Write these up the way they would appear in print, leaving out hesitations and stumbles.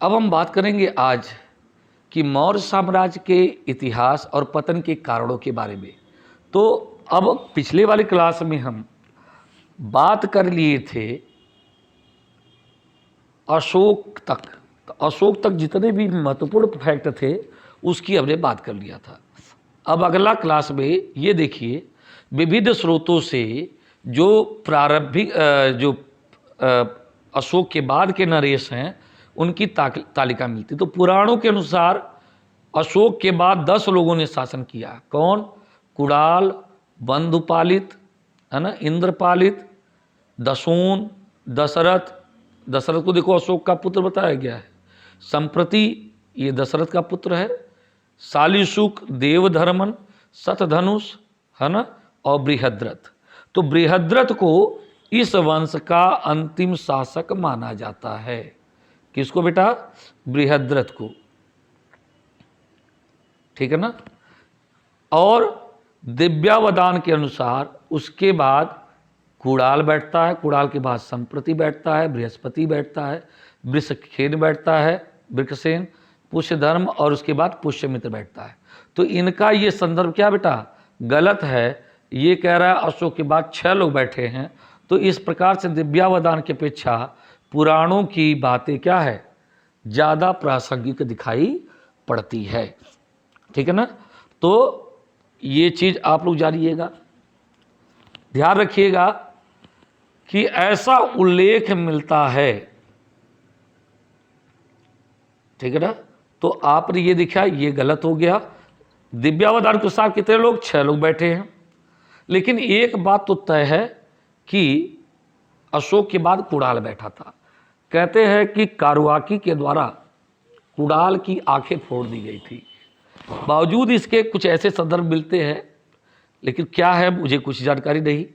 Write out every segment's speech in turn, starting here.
अब हम बात करेंगे आज कि मौर्य साम्राज्य के इतिहास और पतन के कारणों के बारे में। तो अब पिछले वाली क्लास में हम बात कर लिए थे अशोक तक। तो अशोक तक जितने भी महत्वपूर्ण फैक्ट थे उसकी हमने बात कर लिया था। अब अगला क्लास में ये देखिए, विविध स्रोतों से जो प्रारंभिक जो अशोक के बाद के नरेश हैं उनकी तालिका मिलती। तो पुराणों के अनुसार अशोक के बाद 10 लोगों ने शासन किया। कौन? कुणाल, बंधुपालित, है ना, इंद्रपालित, दशोन, दशरथ। दशरथ को देखो अशोक का पुत्र बताया गया है। संप्रति ये दशरथ का पुत्र है। शालीशुक, देवधर्मन, शतधनुष, है ना, और बृहद्रथ। तो बृहद्रथ को इस वंश का अंतिम शासक माना जाता है। किसको बेटा? बृहद्रथ को। ठीक है ना। और दिव्यावदान के अनुसार उसके बाद कुणाल बैठता है, कुणाल के बाद संप्रति बैठता है, बृहस्पति बैठता है, वृषखेन बैठता है, वृषसेन, पुष्यधर्म, और उसके बाद पुष्यमित्र बैठता है। तो इनका ये संदर्भ क्या बेटा? गलत है। ये कह रहा है अशोक के बाद 6 लोग बैठे हैं। तो इस प्रकार से दिव्यावदान की अपेक्षा पुराणों की बातें क्या है? ज़्यादा प्रासंगिक दिखाई पड़ती है। ठीक है ना। तो ये चीज़ आप लोग जानिएगा, ध्यान रखिएगा कि ऐसा उल्लेख मिलता है। ठीक है ना। तो आपने ये देखा, ये गलत हो गया। दिव्यावदान के साथ कितने लोग? 6 लोग बैठे हैं। लेकिन एक बात तो तय है कि अशोक के बाद कुणाल बैठा था। कहते हैं कि कारुआकी के द्वारा कुणाल की आंखें फोड़ दी गई थी। बावजूद इसके कुछ ऐसे संदर्भ मिलते हैं, लेकिन क्या है मुझे कुछ जानकारी नहीं।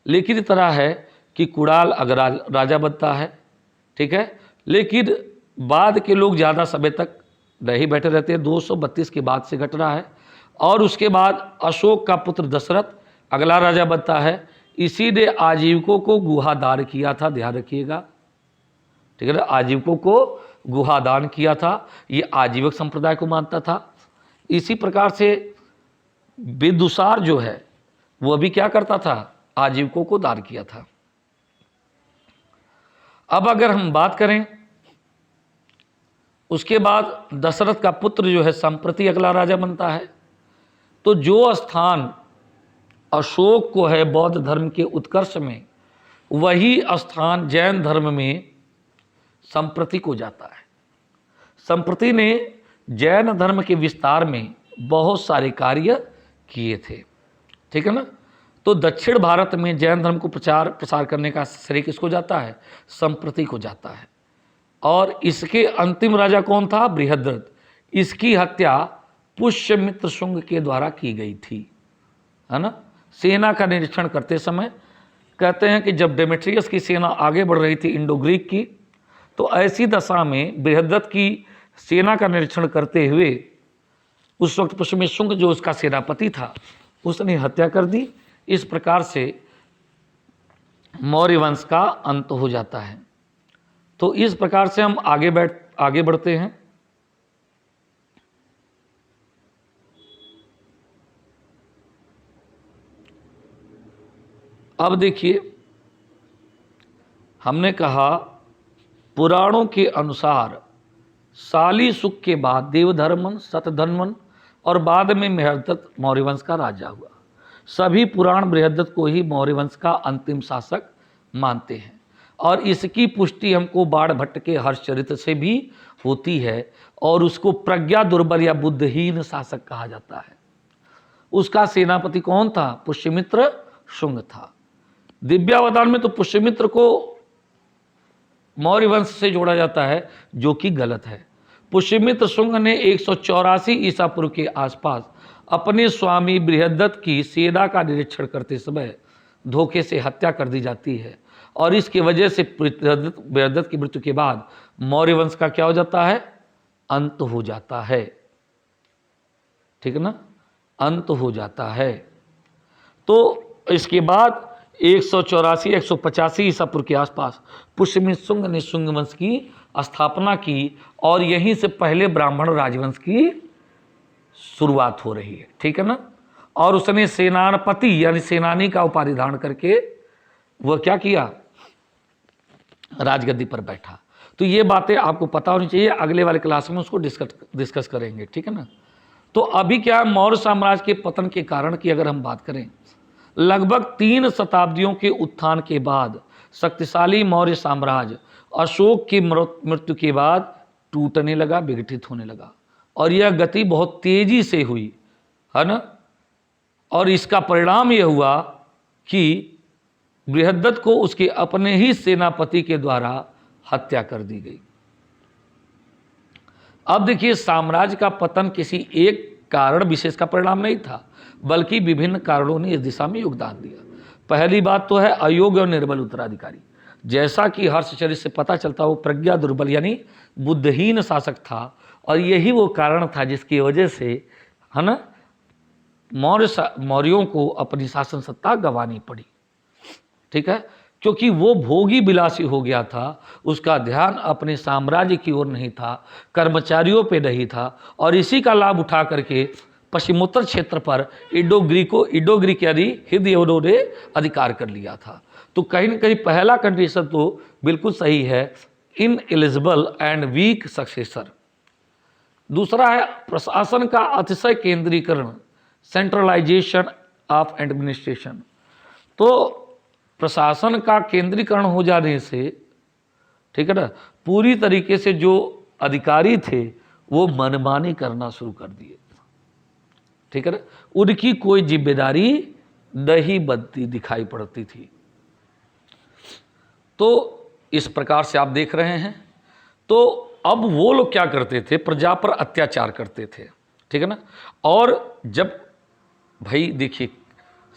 लेकिन इतना है कि कुणाल अगर राजा बनता है, ठीक है, लेकिन बाद के लोग ज़्यादा समय तक नहीं बैठे रहते हैं। 232 के बाद से घटना है। और उसके बाद अशोक का पुत्र दशरथ अगला राजा बनता है। इसी ने आजीविकों को गुहादान किया था, ध्यान रखिएगा। ठीक है ना। आजीविकों को गुहादान किया था। ये आजीवक संप्रदाय को मानता था। इसी प्रकार से विदुसार जो है वो भी क्या करता था? आजीविकों को दान किया था। अब अगर हम बात करें उसके बाद दशरथ का पुत्र जो है संप्रति अगला राजा बनता है। तो जो स्थान अशोक को है बौद्ध धर्म के उत्कर्ष में, वही स्थान जैन धर्म में संप्रति को जाता है। संप्रति ने जैन धर्म के विस्तार में बहुत सारे कार्य किए थे। ठीक है ना। तो दक्षिण भारत में जैन धर्म को प्रचार प्रसार करने का श्रेय किसको जाता है? संप्रति को जाता है। और इसके अंतिम राजा कौन था? बृहद्रथ। इसकी हत्या पुष्यमित्र शुंग के द्वारा की गई थी, है ना। सेना का निरीक्षण करते समय कहते हैं कि जब डेमेट्रियस की सेना आगे बढ़ रही थी इंडो ग्रीक की, तो ऐसी दशा में बृहद्रथ की सेना का निरीक्षण करते हुए उस वक्त पुष्यमित्र शुंग जो उसका सेनापति था उसने हत्या कर दी। इस प्रकार से मौर्य वंश का अंत हो जाता है। तो इस प्रकार से हम आगे बढ़ते हैं। अब देखिए, हमने कहा पुराणों के अनुसार शालीशुक के बाद देवधर्मन, शतधन्वन और बाद में बृहद्रथ मौर्य वंश का राजा हुआ। सभी पुराण बृहद्रथ को ही मौर्य वंश का अंतिम शासक मानते हैं। और इसकी पुष्टि हमको बाणभट्ट के हर्षचरित्र से भी होती है। और उसको प्रज्ञा दुर्बल या बुद्धहीन शासक कहा जाता है। उसका सेनापति कौन था? पुष्यमित्र शुंग था। दिव्यावदान में तो पुष्यमित्र को मौर्य वंश से जोड़ा जाता है, जो कि गलत है। पुष्यमित्र शुंग ने 184 ईसा पूर्व के आसपास अपने स्वामी बृहद्रथ की सेना का निरीक्षण करते समय धोखे से हत्या कर दी जाती है। और इसकी वजह से बृहद्रथ की मृत्यु के बाद मौर्य वंश का क्या हो जाता है? अंत हो जाता है। ठीक है ना, अंत हो जाता है। तो इसके बाद 184-185 ईसा पूर्व के आसपास पुष्यमित्र शुंग ने शुंग वंश की स्थापना की और यहीं से पहले ब्राह्मण राजवंश की शुरुआत हो रही है, ठीक है ना। और उसने सेनापति यानी सेनानी का उपाधि धारण करके वह क्या किया, राजगद्दी पर बैठा। तो ये बातें आपको पता होनी चाहिए, अगले वाले क्लास में उसको डिस्कस करेंगे, ठीक है ना। तो अभी क्या है, मौर्य साम्राज्य के पतन के कारण की अगर हम बात करें, लगभग 3 शताब्दियों के उत्थान के बाद शक्तिशाली मौर्य साम्राज्य अशोक की मृत्यु के बाद टूटने लगा, विघटित होने लगा। और यह गति बहुत तेजी से हुई, है ना। और इसका परिणाम यह हुआ कि बृहद्रथ को उसके अपने ही सेनापति के द्वारा हत्या कर दी गई। अब देखिए, साम्राज्य का पतन किसी एक कारण विशेष का परिणाम नहीं था, बल्कि विभिन्न कारणों ने इस दिशा में योगदान दिया। पहली बात तो है अयोग्य और निर्बल उत्तराधिकारी। जैसा कि हर्षचरित से पता चलता, वो प्रज्ञा दुर्बल यानी बुद्धहीन शासक था, और यही वो कारण था जिसकी वजह से, है ना, मौर्यों को अपनी शासन सत्ता गंवानी पड़ी, ठीक है। क्योंकि वो भोगी विलासी हो गया था, उसका ध्यान अपने साम्राज्य की ओर नहीं था, कर्मचारियों पे नहीं था, और इसी का लाभ उठा करके पश्चिमोत्तर क्षेत्र पर इडो-ग्रीक यानी हिंदू ने अधिकार कर लिया था। तो कहीं न कहीं पहला कंडीशन तो बिल्कुल सही है, इनएलिजिबल एंड वीक सक्सेसर। दूसरा है प्रशासन का अतिशय केंद्रीकरण, सेंट्रलाइजेशन ऑफ एडमिनिस्ट्रेशन। तो प्रशासन का केंद्रीकरण हो जाने से, ठीक है ना, पूरी तरीके से जो अधिकारी थे वो मनमानी करना शुरू कर दिए, ठीक है ना। उनकी कोई जिम्मेदारी नहीं बनती दिखाई पड़ती थी। तो इस प्रकार से आप देख रहे हैं। तो अब वो लोग क्या करते थे, प्रजा पर अत्याचार करते थे, ठीक है ना। और जब भाई देखिए,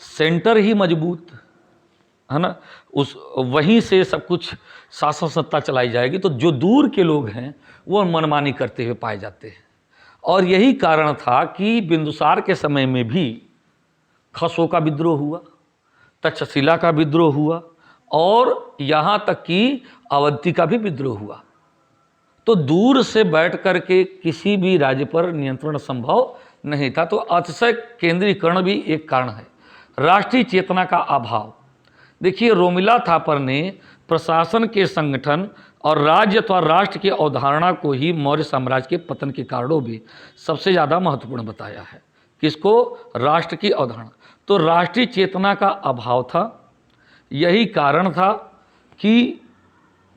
सेंटर ही मजबूत है ना, उस वहीं से सब कुछ शासन सत्ता चलाई जाएगी, तो जो दूर के लोग हैं वो मनमानी करते हुए पाए जाते हैं। और यही कारण था कि बिंदुसार के समय में भी खसों का विद्रोह हुआ, तक्षशिला का विद्रोह हुआ, और यहाँ तक कि अवंती का भी विद्रोह हुआ। तो दूर से बैठ करके किसी भी राज्य पर नियंत्रण संभव नहीं था। तो अतिशय केंद्रीकरण भी एक कारण है। राष्ट्रीय चेतना का अभाव। देखिए, रोमिला थापर ने प्रशासन के संगठन और राज्य अथवा राष्ट्र की अवधारणा को ही मौर्य साम्राज्य के पतन के कारणों में सबसे ज़्यादा महत्वपूर्ण बताया है। किसको? राष्ट्र की अवधारणा। तो राष्ट्रीय चेतना का अभाव था, यही कारण था कि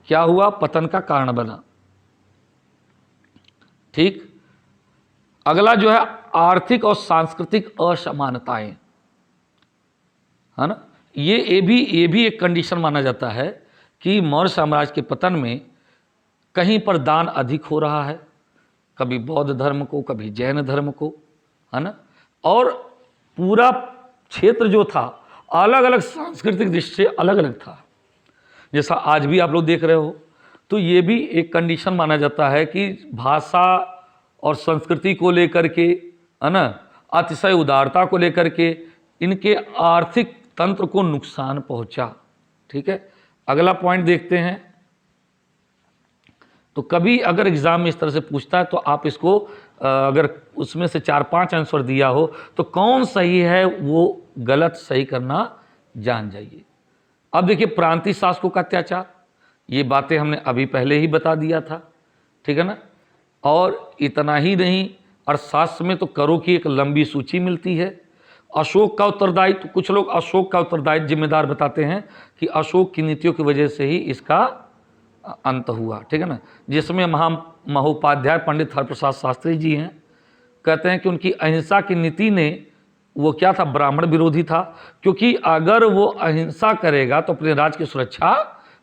क्या हुआ, पतन का कारण बना, ठीक। अगला जो है आर्थिक और सांस्कृतिक असमानताएं, है ना। ये भी एक कंडीशन माना जाता है कि मौर्य साम्राज्य के पतन में कहीं पर दान अधिक हो रहा है, कभी बौद्ध धर्म को, कभी जैन धर्म को, है ना। और पूरा क्षेत्र जो था अलग अलग सांस्कृतिक दृष्टि से अलग अलग था, जैसा आज भी आप लोग देख रहे हो। तो ये भी एक कंडीशन माना जाता है कि भाषा और संस्कृति को लेकर के, है ना, अतिशय उदारता को लेकर के इनके आर्थिक तंत्र को नुकसान पहुंचा, ठीक है। अगला पॉइंट देखते हैं। तो कभी अगर एग्जाम में इस तरह से पूछता है तो आप इसको अगर उसमें से 4-5 आंसर दिया हो तो कौन सही है वो गलत सही करना जान जाइए। अब देखिए, प्रांतीय शासकों का अत्याचार, ये बातें हमने अभी पहले ही बता दिया था, ठीक है ना। और इतना ही नहीं, अर्थशास्त्र में तो करों की एक लंबी सूची मिलती है। अशोक का उत्तरदायित्व, कुछ लोग अशोक का उत्तरदायित्व जिम्मेदार बताते हैं कि अशोक की नीतियों की वजह से ही इसका अंत हुआ, ठीक है ना। जिसमें महोपाध्याय पंडित हरप्रसाद शास्त्री जी हैं, कहते हैं कि उनकी अहिंसा की नीति ने, वो क्या था, ब्राह्मण विरोधी था, क्योंकि अगर वो अहिंसा करेगा तो अपने राज्य की सुरक्षा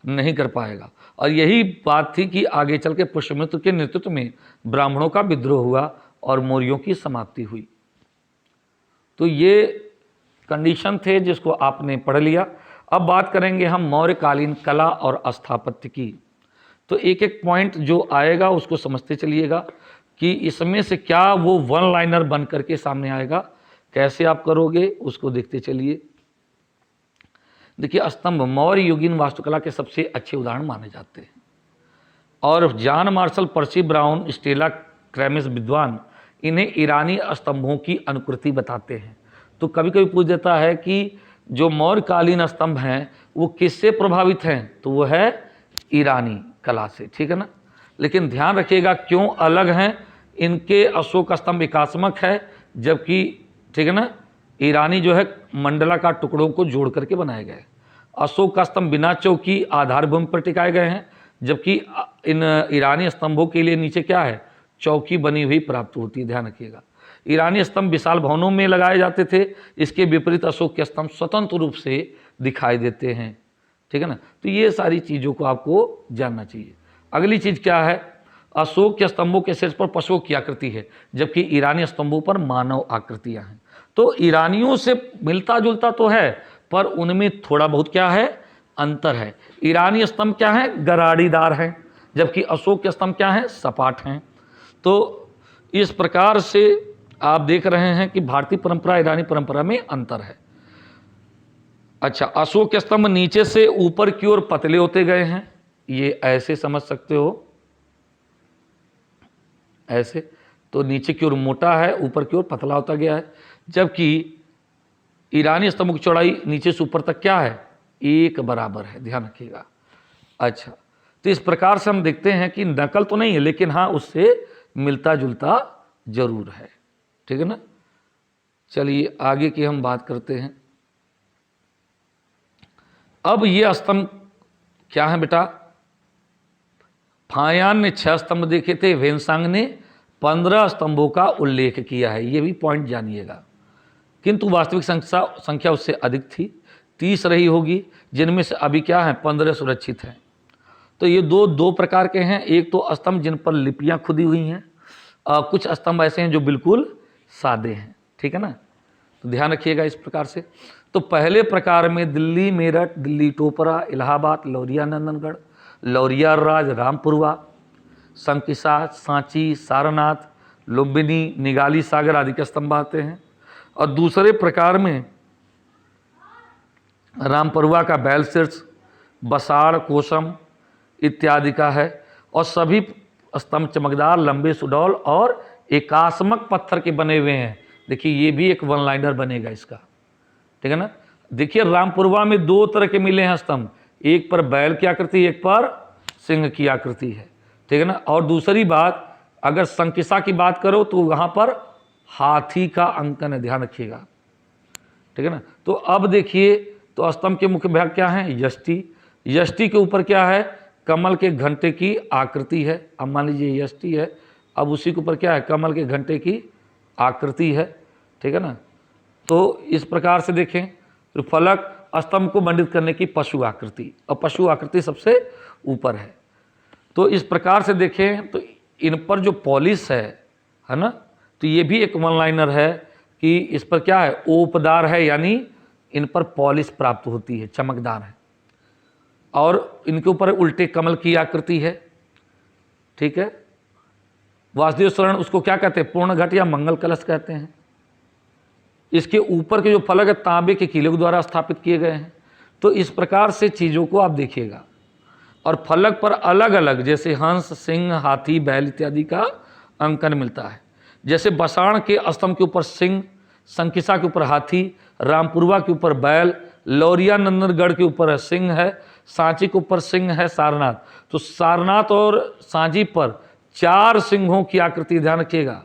नहीं कर पाएगा। और यही बात थी कि आगे चल के पुष्यमित्र के नेतृत्व में ब्राह्मणों का विद्रोह हुआ और मौर्यों की समाप्ति हुई। तो ये कंडीशन थे जिसको आपने पढ़ लिया। अब बात करेंगे हम मौर्यकालीन कला और स्थापत्य की। तो एक एक पॉइंट जो आएगा उसको समझते चलिएगा कि इसमें से क्या वो वन लाइनर बन करके सामने आएगा, कैसे आप करोगे उसको देखते चलिए। देखिए, स्तंभ मौर्य युगीन वास्तुकला के सबसे अच्छे उदाहरण माने जाते हैं। और John Marshall, Percy Brown, Stella Kramrisch विद्वान इन्हें ईरानी स्तंभों की अनुकृति बताते हैं। तो कभी कभी पूछ देता है कि जो मौर्यकालीन स्तंभ हैं वो किससे प्रभावित हैं, तो वो है ईरानी कला से, ठीक है ना। लेकिन ध्यान रखिएगा क्यों अलग हैं, इनके अशोक स्तंभ एकात्मक है, जबकि ठीक है ना ईरानी जो है मंडलाकार टुकड़ों को जोड़ करके बनाए गए। अशोक का स्तंभ बिना चौकी आधारभूमि पर टिकाए गए हैं, जबकि इन ईरानी स्तंभों के लिए नीचे क्या है, चौकी बनी हुई प्राप्त होती है। ध्यान रखिएगा, ईरानी स्तंभ विशाल भवनों में लगाए जाते थे, इसके विपरीत अशोक के स्तंभ स्वतंत्र रूप से दिखाई देते हैं, ठीक है ना। तो ये सारी चीज़ों को आपको जानना चाहिए। अगली चीज़ क्या है, अशोक के स्तंभों के शीर्ष पर पशुओं की आकृति है, जबकि ईरानी स्तंभों पर मानव आकृतियां हैं। तो ईरानियों से मिलता जुलता तो है, पर उनमें थोड़ा बहुत क्या है, अंतर है। ईरानी स्तंभ क्या है, गराड़ीदार हैं, जबकि अशोक के स्तंभ क्या हैं, सपाट हैं। तो इस प्रकार से आप देख रहे हैं कि भारतीय परंपरा ईरानी परंपरा में अंतर है। अच्छा, अशोक के स्तंभ नीचे से ऊपर की ओर पतले होते गए हैं, ये ऐसे समझ सकते हो, ऐसे। तो नीचे की ओर मोटा है, ऊपर की ओर पतला होता गया है, जबकि ईरानी स्तंभ की चौड़ाई नीचे से ऊपर तक क्या है, एक बराबर है। ध्यान रखिएगा। अच्छा, तो इस प्रकार से हम देखते हैं कि नकल तो नहीं है, लेकिन हाँ उससे मिलता जुलता जरूर है, ठीक है ना। चलिए आगे की हम बात करते हैं। अब ये स्तंभ क्या है बेटा, फायान ने 6 स्तंभ देखे थे, वेनसांग ने 15 स्तंभों का उल्लेख किया है, ये भी पॉइंट जानिएगा। किंतु वास्तविक संख्या उससे अधिक थी, 30 रही होगी, जिनमें से अभी क्या है 15 सुरक्षित हैं। तो ये दो प्रकार के हैं, एक तो स्तंभ जिन पर लिपियां खुदी हुई हैं, कुछ स्तंभ ऐसे हैं जो बिल्कुल सादे हैं, ठीक है ना। तो ध्यान रखिएगा इस प्रकार से। तो पहले प्रकार में दिल्ली मेरठ, दिल्ली टोपरा, इलाहाबाद, लौरिया नंदनगढ़, लौरिया राज, रामपुरवा, संकिसा, सांची, सारनाथ, लुम्बिनी, निगाली सागर आदि के स्तंभ आते हैं। और दूसरे प्रकार में रामपुरवा का बैल शीर्ष, बसाड़, कोसम इत्यादि का है। और सभी स्तंभ चमकदार, लंबे, सुडौल और एकास्मक पत्थर के बने हुए हैं। देखिए ये भी एक वन लाइनर बनेगा इसका, ठीक है ना। देखिए रामपुरवा में 2 तरह के मिले हैं स्तंभ, एक पर बैल की आकृति, एक पर सिंह की आकृति है, ठीक है ना। और दूसरी बात, अगर संकिसा की बात करो तो वहाँ पर हाथी का अंकन है, ध्यान रखिएगा, ठीक है ना। तो अब देखिए, तो स्तंभ के मुख्य भाग क्या है, यष्टि। यष्टि के ऊपर क्या है, कमल के घंटे की आकृति है। अब मान लीजिए यष्टि है, अब उसी के ऊपर क्या है, कमल के घंटे की आकृति है, ठीक है ना। तो इस प्रकार से देखें तो फलक स्तंभ को मंडित करने की पशु आकृति, और पशु आकृति सबसे ऊपर है। तो इस प्रकार से देखें तो इन पर जो पॉलिश है ना, तो ये भी एक वन लाइनर है कि इस पर क्या है, ओपदार है, यानी इन पर पॉलिश प्राप्त होती है, चमकदार है। और इनके ऊपर उल्टे कमल की आकृति है, ठीक है। वासुदेव शरण उसको क्या कहते हैं, पूर्ण घट या मंगल कलश कहते हैं। इसके ऊपर के जो फलक है तांबे के किले के द्वारा स्थापित किए गए हैं। तो इस प्रकार से चीज़ों को आप देखिएगा। और फलक पर अलग अलग जैसे हंस, सिंह, हाथी, बैल इत्यादि का अंकन मिलता है। जैसे बसाण के स्तंभ के ऊपर सिंह, संकिसा के ऊपर हाथी, रामपुरवा के ऊपर बैल, लौरिया नंदनगढ़ के ऊपर सिंह है, सांची के ऊपर सिंह है, सारनाथ। तो सारनाथ और सांची पर 4 सिंहों की आकृति, ध्यान रखिएगा,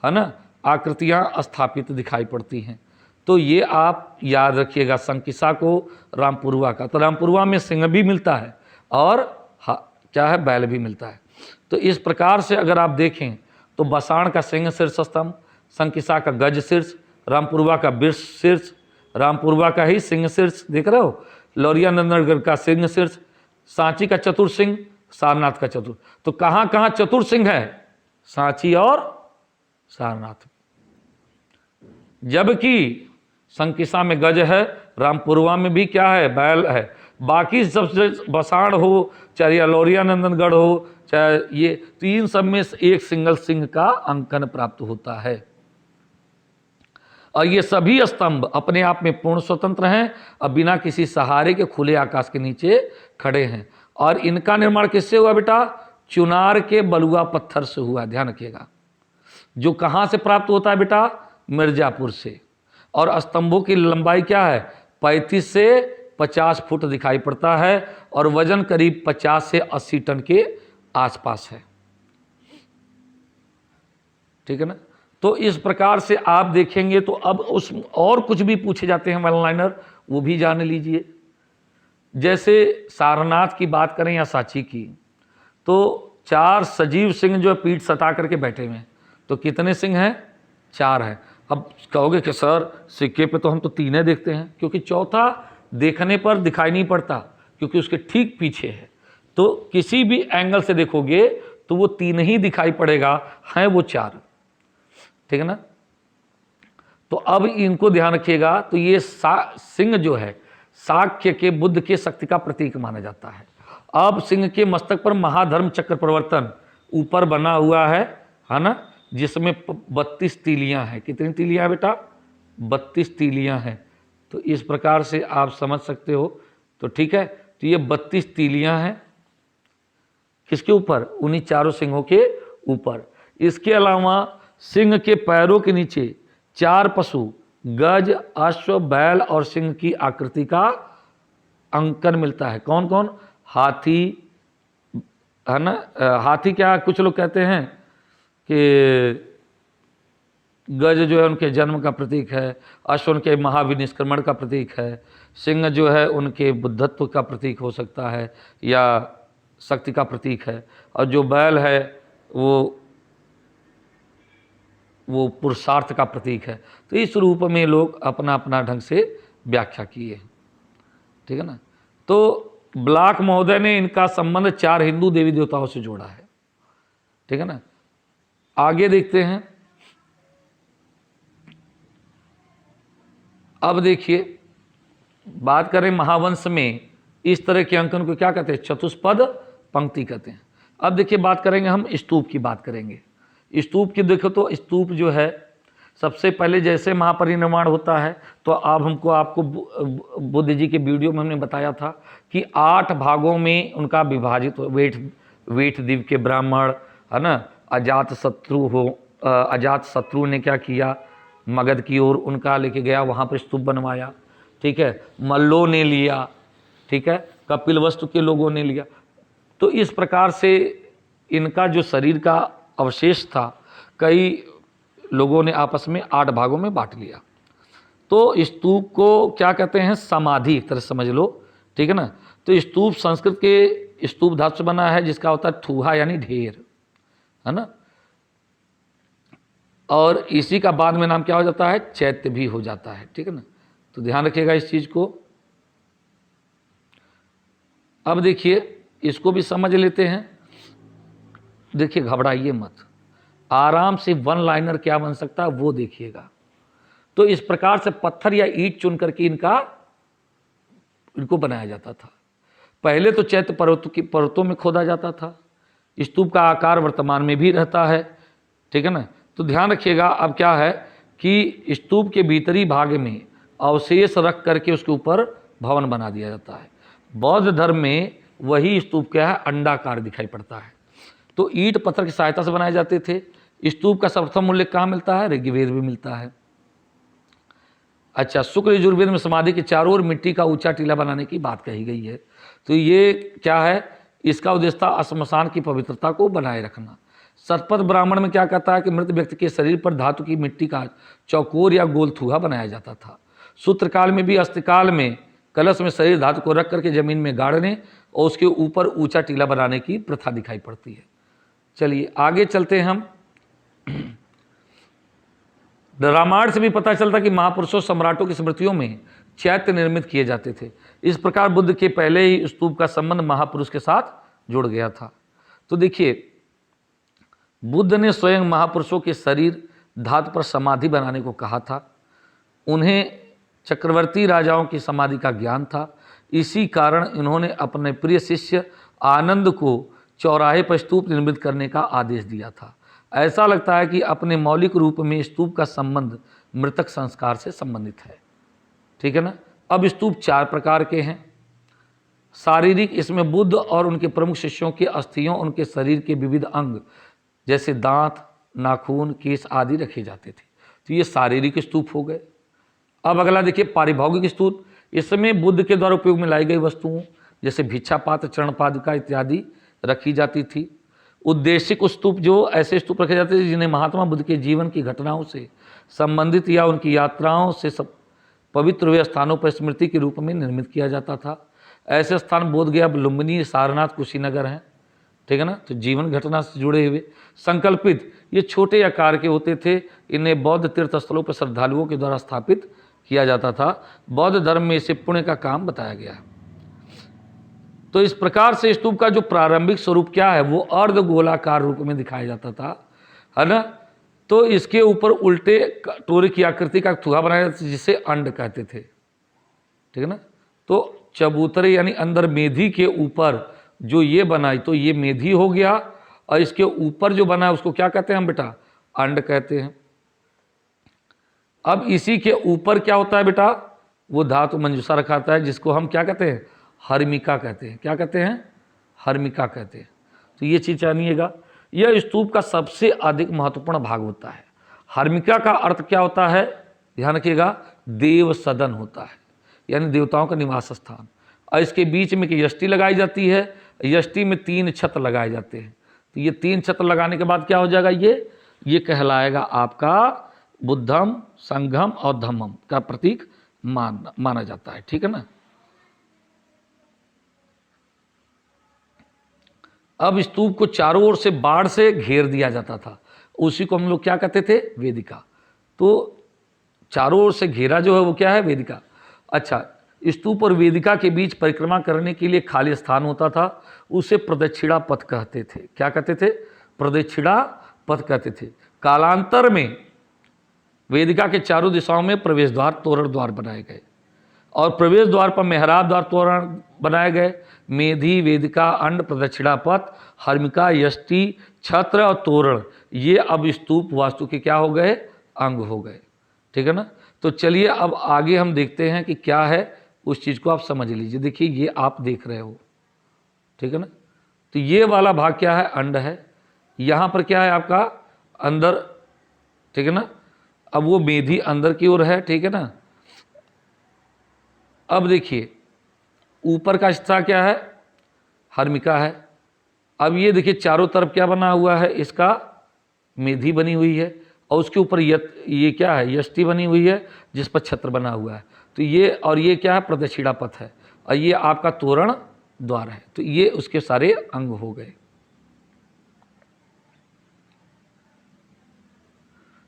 है ना, आकृतियां स्थापित दिखाई पड़ती हैं। तो ये आप याद रखिएगा, संकिसा को, रामपुरवा का। तो रामपुरवा में सिंह भी मिलता है और क्या है, बैल भी मिलता है। तो इस प्रकार से अगर आप देखें तो बसाण का सिंह शीर्ष स्तंभ, संकिसा का गज शीर्ष, रामपुरवा का बिर्स शीर्ष, रामपुरवा का ही सिंह शीर्ष देख रहे हो, लौरिया नंदनगढ़ का सिंह शीर्ष, सांची का चतुर सिंह, सारनाथ का चतुर। तो कहाँ कहाँ चतुर सिंह है, सांची और सारनाथ। जबकि संकिसा में गज है, रामपुरवा में भी क्या है, बैल है। बाकी सबसे बसाण हो, चाहे लौरिया नंदनगढ़ हो, चाहे ये, तो इन सब में एक सिंगल सिंह का अंकन प्राप्त होता है। और ये सभी स्तंभ अपने आप में पूर्ण स्वतंत्र हैं और बिना किसी सहारे के खुले आकाश के नीचे खड़े हैं। और इनका निर्माण किससे हुआ बेटा, चुनार के बलुआ पत्थर से हुआ, ध्यान रखिएगा। जो कहाँ से प्राप्त होता है बेटा? मिर्जापुर से। और स्तंभों की लंबाई क्या है? 35 से 50 फुट दिखाई पड़ता है और वजन करीब 50 से 80 टन के आसपास है। ठीक है ना। तो इस प्रकार से आप देखेंगे तो अब उस और कुछ भी पूछे जाते हैं वन लाइनर, वो भी जान लीजिए। जैसे सारनाथ की बात करें या सांची की, तो 4 सजीव सिंह जो पीठ सटा करके बैठे हुए हैं, तो कितने सिंह हैं? 4 हैं। अब कहोगे कि सर सिक्के पे तो हम तो 3 देखते हैं, क्योंकि चौथा देखने पर दिखाई नहीं पड़ता, क्योंकि उसके ठीक पीछे है। तो किसी भी एंगल से देखोगे तो वो 3 ही दिखाई पड़ेगा, हैं वो 4। ठीक है ना। तो अब इनको ध्यान रखिएगा। तो ये सिंह जो है शाक्य के बुद्ध के शक्ति का प्रतीक माना जाता है। अब सिंह के मस्तक पर महाधर्म चक्र प्रवर्तन ऊपर बना हुआ है ना, जिसमें 32 तीलियां हैं। कितनी तीलियां हैं बेटा? 32 तीलियां हैं। तो इस प्रकार से आप समझ सकते हो। तो ठीक है, तो ये 32 तीलियां हैं किसके ऊपर? उन्हीं चारों सिंहों के ऊपर। इसके अलावा सिंह के पैरों के नीचे 4 पशु गज, अश्व, बैल और सिंह की आकृति का अंकन मिलता है। कौन कौन? हाथी है ना। हाथी क्या कुछ लोग कहते हैं कि गज जो है उनके जन्म का प्रतीक है, अश्व उनके महाविनिष्क्रमण का प्रतीक है, सिंह जो है उनके बुद्धत्व का प्रतीक हो सकता है या शक्ति का प्रतीक है, और जो बैल है वो पुरुषार्थ का प्रतीक है। तो इस रूप में लोग अपना अपना ढंग से व्याख्या किए। ठीक है ना। तो ब्लॉक महोदय ने इनका संबंध 4 हिंदू देवी देवताओं से जोड़ा है। ठीक है ना। आगे देखते हैं। अब देखिए, बात करें महावंश में इस तरह के अंकन को क्या कहते हैं? चतुष्पद पंक्ति कहते हैं। अब देखिए, बात करेंगे हम स्तूप की, बात करेंगे स्तूप की। देखो तो स्तूप जो है सबसे पहले जैसे महापरिनिर्वाण होता है, तो अब आपको बुद्ध जी के वीडियो में हमने बताया था कि 8 भागों में उनका विभाजित वेठदीप के ब्राह्मण है ना, अजात शत्रु ने क्या किया? मगध की ओर उनका लेके गया, वहाँ पर स्तूप बनवाया। ठीक है। मल्लों ने लिया, ठीक है, कपिलवस्तु के लोगों ने लिया। तो इस प्रकार से इनका जो शरीर का अवशेष था, कई लोगों ने आपस में 8 भागों में बांट लिया। तो स्तूप को क्या कहते हैं? समाधि, एक तरह समझ लो। ठीक है ना। तो स्तूप संस्कृत के स्तूप धातु से बना है, जिसका होता है ठूहा यानी ढेर, है ना। और इसी का बाद में नाम क्या हो जाता है? चैत्य भी हो जाता है। ठीक है ना। तो ध्यान रखिएगा इस चीज को। अब देखिए, इसको भी समझ लेते हैं। देखिए, घबराइए मत, आराम से वन लाइनर क्या बन सकता है वो देखिएगा। तो इस प्रकार से पत्थर या ईंट चुन करके इनको बनाया जाता था। पहले तो चैत्य पर्वतों में खोदा जाता था। स्तूप का आकार वर्तमान में भी रहता है। ठीक है ना। तो ध्यान रखिएगा। अब क्या है कि स्तूप के भीतरी भाग में अवशेष रख करके उसके ऊपर भवन बना दिया जाता है। बौद्ध धर्म में वही स्तूप क्या है? अंडाकार दिखाई पड़ता है। तो ईंट पत्थर की सहायता से बनाए जाते थे। स्तूप का सर्वप्रथम मूल्य कहाँ मिलता है? ऋग्वेद में मिलता है। अच्छा, शुक्ल यजुर्वेद में समाधि के चारों ओर मिट्टी का ऊंचा टीला बनाने की बात कही गई है। तो ये क्या है? इसका उद्देश्य था श्मशान की पवित्रता को बनाए रखना। शतपथ ब्राह्मण में क्या कहता है कि मृत व्यक्ति के शरीर पर धातु की मिट्टी का चौकोर या गोल थूहा बनाया जाता था। सूत्रकाल में भी अस्थकाल में कलश में शरीर धातु को रख करके जमीन में गाड़ने और उसके ऊपर ऊंचा टीला बनाने की प्रथा दिखाई पड़ती है। चलिए आगे चलते हैं हम। रामायण से भी पता चलता कि महापुरुषों सम्राटों की स्मृतियों में चैत्य निर्मित किए जाते थे। इस प्रकार बुद्ध के पहले ही स्तूप का संबंध महापुरुष के साथ जुड़ गया था। तो देखिए, बुद्ध ने स्वयं महापुरुषों के शरीर धातु पर समाधि बनाने को कहा था। उन्हें चक्रवर्ती राजाओं की समाधि का ज्ञान था। इसी कारण इन्होंने अपने प्रिय शिष्य आनंद को चौराहे पर स्तूप निर्मित करने का आदेश दिया था। ऐसा लगता है कि अपने मौलिक रूप में स्तूप का संबंध मृतक संस्कार से संबंधित है। ठीक है ना। अब स्तूप 4 प्रकार के हैं। शारीरिक, इसमें बुद्ध और उनके प्रमुख शिष्यों की अस्थियों, उनके शरीर के विविध अंग जैसे दांत, नाखून, केश आदि रखे जाते थे। तो ये शारीरिक स्तूप हो गए। अब अगला देखिए पारिभौगिक स्तूप। इसमें बुद्ध के द्वारा उपयोग में लाई गई वस्तुओं जैसे भिक्षा पात्र, चरणपादुका इत्यादि रखी जाती थी। उद्देशिक स्तूप, जो ऐसे स्तूप रखे जाते थे जिन्हें महात्मा बुद्ध के जीवन की घटनाओं से संबंधित या उनकी यात्राओं से सब पवित्र हुए स्थानों पर स्मृति के रूप में निर्मित किया जाता था। ऐसे स्थान बोधगया, लुम्बिनी, सारनाथ, कुशीनगर हैं, ठीक है ना। तो जीवन घटना से जुड़े हुए संकल्पित, ये छोटे आकार के होते थे। इन्हें बौद्ध तीर्थ स्थलों पर श्रद्धालुओं के द्वारा स्थापित किया जाता था। बौद्ध धर्म में इसे पुण्य का काम बताया गया है। तो इस प्रकार से स्तूप का जो प्रारंभिक स्वरूप क्या है, वो अर्ध गोलाकार रूप में दिखाया जाता था, है ना। तो इसके ऊपर उल्टे कटोरे की आकृति का थुहा बनाया जाता था जिसे अंड कहते थे, ठीक है ना। तो चबूतरे यानी अंदर मेधी के ऊपर जो ये बनाई, तो ये मेधी हो गया, और इसके ऊपर जो बना है उसको क्या कहते हैं हम बेटा, अंड कहते हैं। अब इसी के ऊपर क्या होता है बेटा, वो धातु मंजूषा रखाता है जिसको हम क्या कहते हैं, हर्मिका कहते हैं। क्या कहते हैं, हर्मिका कहते हैं। तो ये चीज़ जानिएगा, यह स्तूप का सबसे अधिक महत्वपूर्ण भाग होता है। हर्मिका का अर्थ क्या होता है, ध्यान रखिएगा, देव सदन होता है, यानी देवताओं का निवास स्थान। और इसके बीच में एक यष्टि लगाई जाती है, यष्टि में 3 छत्र लगाए जाते हैं। तो ये 3 छत्र लगाने के बाद क्या हो जाएगा, ये कहलाएगा आपका बुद्धम, संघम और धम्मम का प्रतीक माना जाता है, ठीक है ना। अब स्तूप को चारों ओर से बाढ़ से घेर दिया जाता था, उसी को हम लोग क्या कहते थे, वेदिका। तो चारों ओर से घेरा जो है वो क्या है, वेदिका। अच्छा, स्तूप और वेदिका के बीच परिक्रमा करने के लिए खाली स्थान होता था, उसे प्रदक्षिणा पथ कहते थे। क्या कहते थे, प्रदक्षिणा पथ कहते थे। कालांतर में वेदिका के चारों दिशाओं में प्रवेश द्वार, तोरण द्वार बनाए गए, और प्रवेश द्वार पर मेहराब द्वार, तोरण बनाए गए। मेधी, वेदिका, अंड, प्रदक्षिणा पथ, हर्मिका, यष्टि, छत्र और तोरण, ये अब स्तूप वास्तु के क्या हो गए, अंग हो गए, ठीक है ना। तो चलिए अब आगे हम देखते हैं कि क्या है, उस चीज़ को आप समझ लीजिए। देखिए ये आप देख रहे हो, ठीक है ना। तो ये वाला भाग क्या है, अंड है। यहाँ पर क्या है आपका, अंदर, ठीक है ना। अब वो मेधी अंदर की ओर है, ठीक है ना। अब देखिए ऊपर का हिस्सा क्या है, हर्मिका है। अब ये देखिए चारों तरफ क्या बना हुआ है, इसका मेधी बनी हुई है, और उसके ऊपर ये क्या है, यष्टि बनी हुई है जिस पर छत्र बना हुआ है। तो ये, और ये क्या है, प्रदक्षिणा पथ है, और ये आपका तोरण द्वार है। तो ये उसके सारे अंग हो गए।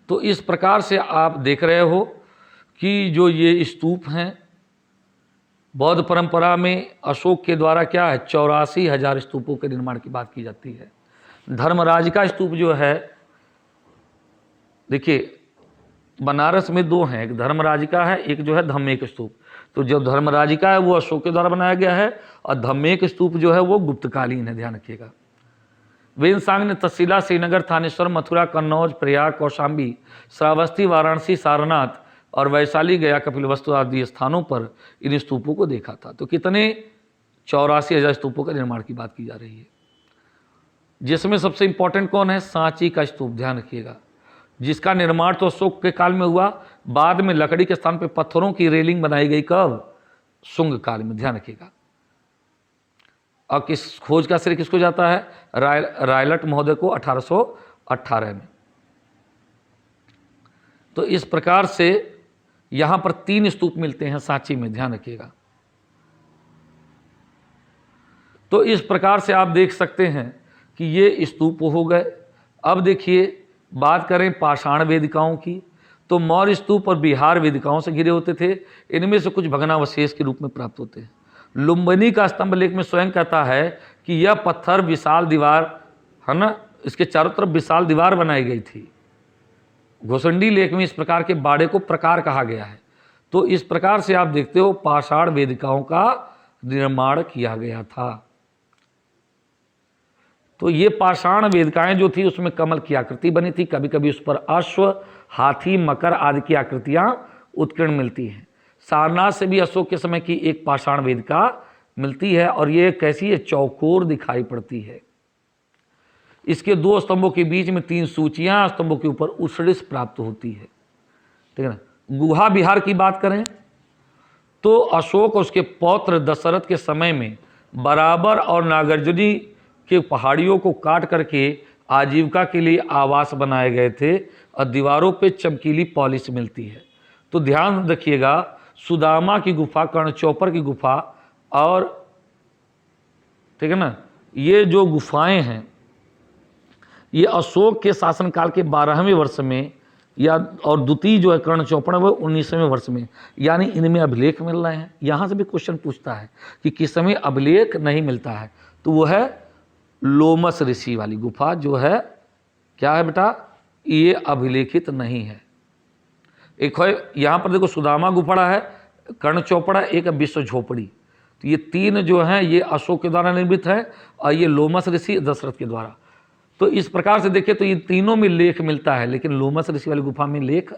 तो इस प्रकार से आप देख रहे हो कि जो ये स्तूप हैं, बौद्ध परंपरा में अशोक के द्वारा क्या है, 84,000 स्तूपों के निर्माण की बात की जाती है। धर्मराज का स्तूप जो है, देखिए बनारस में 2 हैं, एक धर्मराज का है, एक जो है धम्मेक स्तूप। तो जो धर्मराज का है वो अशोक के द्वारा बनाया गया है, और धम्मेक स्तूप जो है वो गुप्तकालीन है, ध्यान रखिएगा। वेदसांग ने तक्षशिला, श्रीनगर, थानेश्वर, मथुरा, कन्नौज, प्रयाग, कौशाम्बी, श्रावस्ती, वाराणसी, सारनाथ और वैशाली, गया, कपिलवस्तु आदि स्थानों पर इन स्तूपों को देखा था। तो कितने, 84,000 स्तूपों का निर्माण की बात की जा रही है, जिसमें सबसे इंपॉर्टेंट कौन है, सांची का स्तूप, ध्यान रखिएगा, जिसका निर्माण तो अशोक के काल में हुआ, बाद में लकड़ी के स्थान पर पत्थरों की रेलिंग बनाई गई, कब, शुंग काल में, ध्यान रखिएगा। और किस खोज का श्रेय किसको जाता है, रायलट महोदय को 1818 में। तो इस प्रकार से यहां पर 3 स्तूप मिलते हैं सांची में, ध्यान रखिएगा। तो इस प्रकार से आप देख सकते हैं कि ये स्तूप हो गए। अब देखिए बात करें पाषाण वेदिकाओं की, तो मौर्य स्तूप और बिहार वेदिकाओं से घिरे होते थे। इनमें से कुछ भग्नावशेष के रूप में प्राप्त होते हैं। लुम्बिनी का स्तंभ लेख में स्वयं कहता है कि यह पत्थर विशाल दीवार है ना, इसके चारों तरफ विशाल दीवार बनाई गई थी। घोसंडी लेख में इस प्रकार के बाड़े को प्रकार कहा गया है। तो इस प्रकार से आप देखते हो पाषाण वेदिकाओं का निर्माण किया गया था। तो ये पाषाण वेदिकाएं जो थी उसमें कमल की आकृति बनी थी, कभी कभी उस पर अश्व, हाथी, मकर आदि की आकृतियां उत्कीर्ण मिलती हैं। सारनाथ से भी अशोक के समय की एक पाषाण वेदिका मिलती है और ये कैसी है, चौकोर दिखाई पड़ती है। इसके 2 स्तंभों के बीच में 3 सूचियां, स्तंभों के ऊपर उषरिस प्राप्त होती है, ठीक है ना। गुहा विहार की बात करें तो अशोक और उसके पौत्र दशरथ के समय में बराबर और नागार्जुनी के पहाड़ियों को काट करके आजीविका के लिए आवास बनाए गए थे और दीवारों पे चमकीली पॉलिश मिलती है। तो ध्यान रखिएगा, सुदामा की गुफा, कर्णचौपर की गुफा और, ठीक है ना, ये जो गुफाएं हैं ये अशोक के शासनकाल के 12वें वर्ष में या और द्वितीय जो है कर्णचौपर वो 19वें वर्ष में, यानी इनमें अभिलेख मिल रहे हैं। यहाँ से भी क्वेश्चन पूछता है कि किस समय अभिलेख नहीं मिलता है, तो वो है लोमस ऋषि वाली गुफा जो है, क्या है बेटा, ये अभिलेखित नहीं है। एक है यहाँ पर देखो सुदामा गुफा है, कर्णचौपड़ा, एक है विश्व झोपड़ी। तो ये 3 जो हैं ये अशोक के द्वारा निर्मित है और ये लोमस ऋषि दशरथ के द्वारा। तो इस प्रकार से देखें तो ये तीनों में लेख मिलता है, लेकिन लोमस ऋषि वाली गुफा में लेख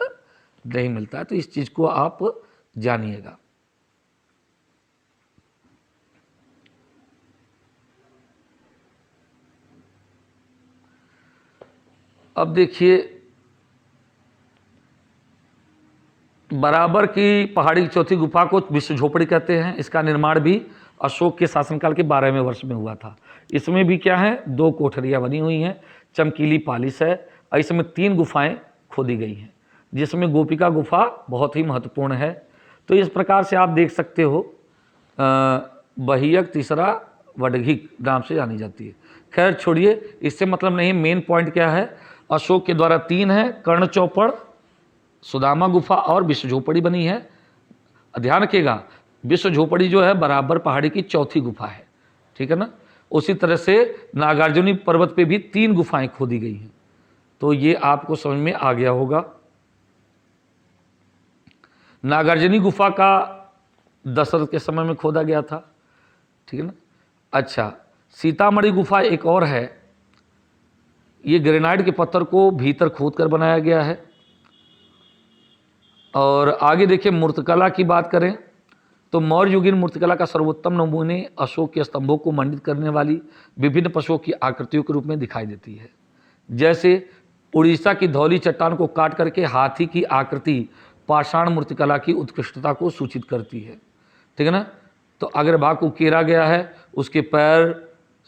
नहीं मिलता है। तो इस चीज को आप जानिएगा। अब देखिए, बराबर की पहाड़ी की चौथी गुफा को विश्व झोपड़ी कहते हैं। इसका निर्माण भी अशोक के शासनकाल के 12वें वर्ष में हुआ था। इसमें भी क्या है, 2 कोठरियां बनी हुई हैं, चमकीली पालिश है और इसमें 3 गुफाएं खोदी गई हैं, जिसमें गोपिका गुफा बहुत ही महत्वपूर्ण है। तो इस प्रकार से आप देख सकते हो, बहियक तीसरा वडघिक नाम से जानी जाती है। खैर छोड़िए, इससे मतलब नहीं। मेन पॉइंट क्या है, अशोक के द्वारा 3 है, कर्णचौपड़, सुदामा गुफा और विश्व झोपड़ी बनी है। ध्यान रखिएगा, विश्व झोपड़ी जो है बराबर पहाड़ी की चौथी गुफा है, ठीक है ना। उसी तरह से नागार्जुनी पर्वत पे भी 3 गुफाएं खोदी गई हैं। तो ये आपको समझ में आ गया होगा। नागार्जुनी गुफा का दशरथ के समय में खोदा गया था, ठीक है ना। अच्छा, सीतामढ़ी गुफा एक और है, ये ग्रेनाइट के पत्थर को भीतर खोद कर बनाया गया है। और आगे देखिए, मूर्तिकला की बात करें तो मौर्य युगीन मूर्तिकला का सर्वोत्तम नमूने अशोक के स्तंभों को मंडित करने वाली विभिन्न पशुओं की आकृतियों के रूप में दिखाई देती है। जैसे उड़ीसा की धौली चट्टान को काट करके हाथी की आकृति पाषाण मूर्तिकला की उत्कृष्टता को सूचित करती है, ठीक है ना। तो अग्रभाग को उकेरा गया है, उसके पैर,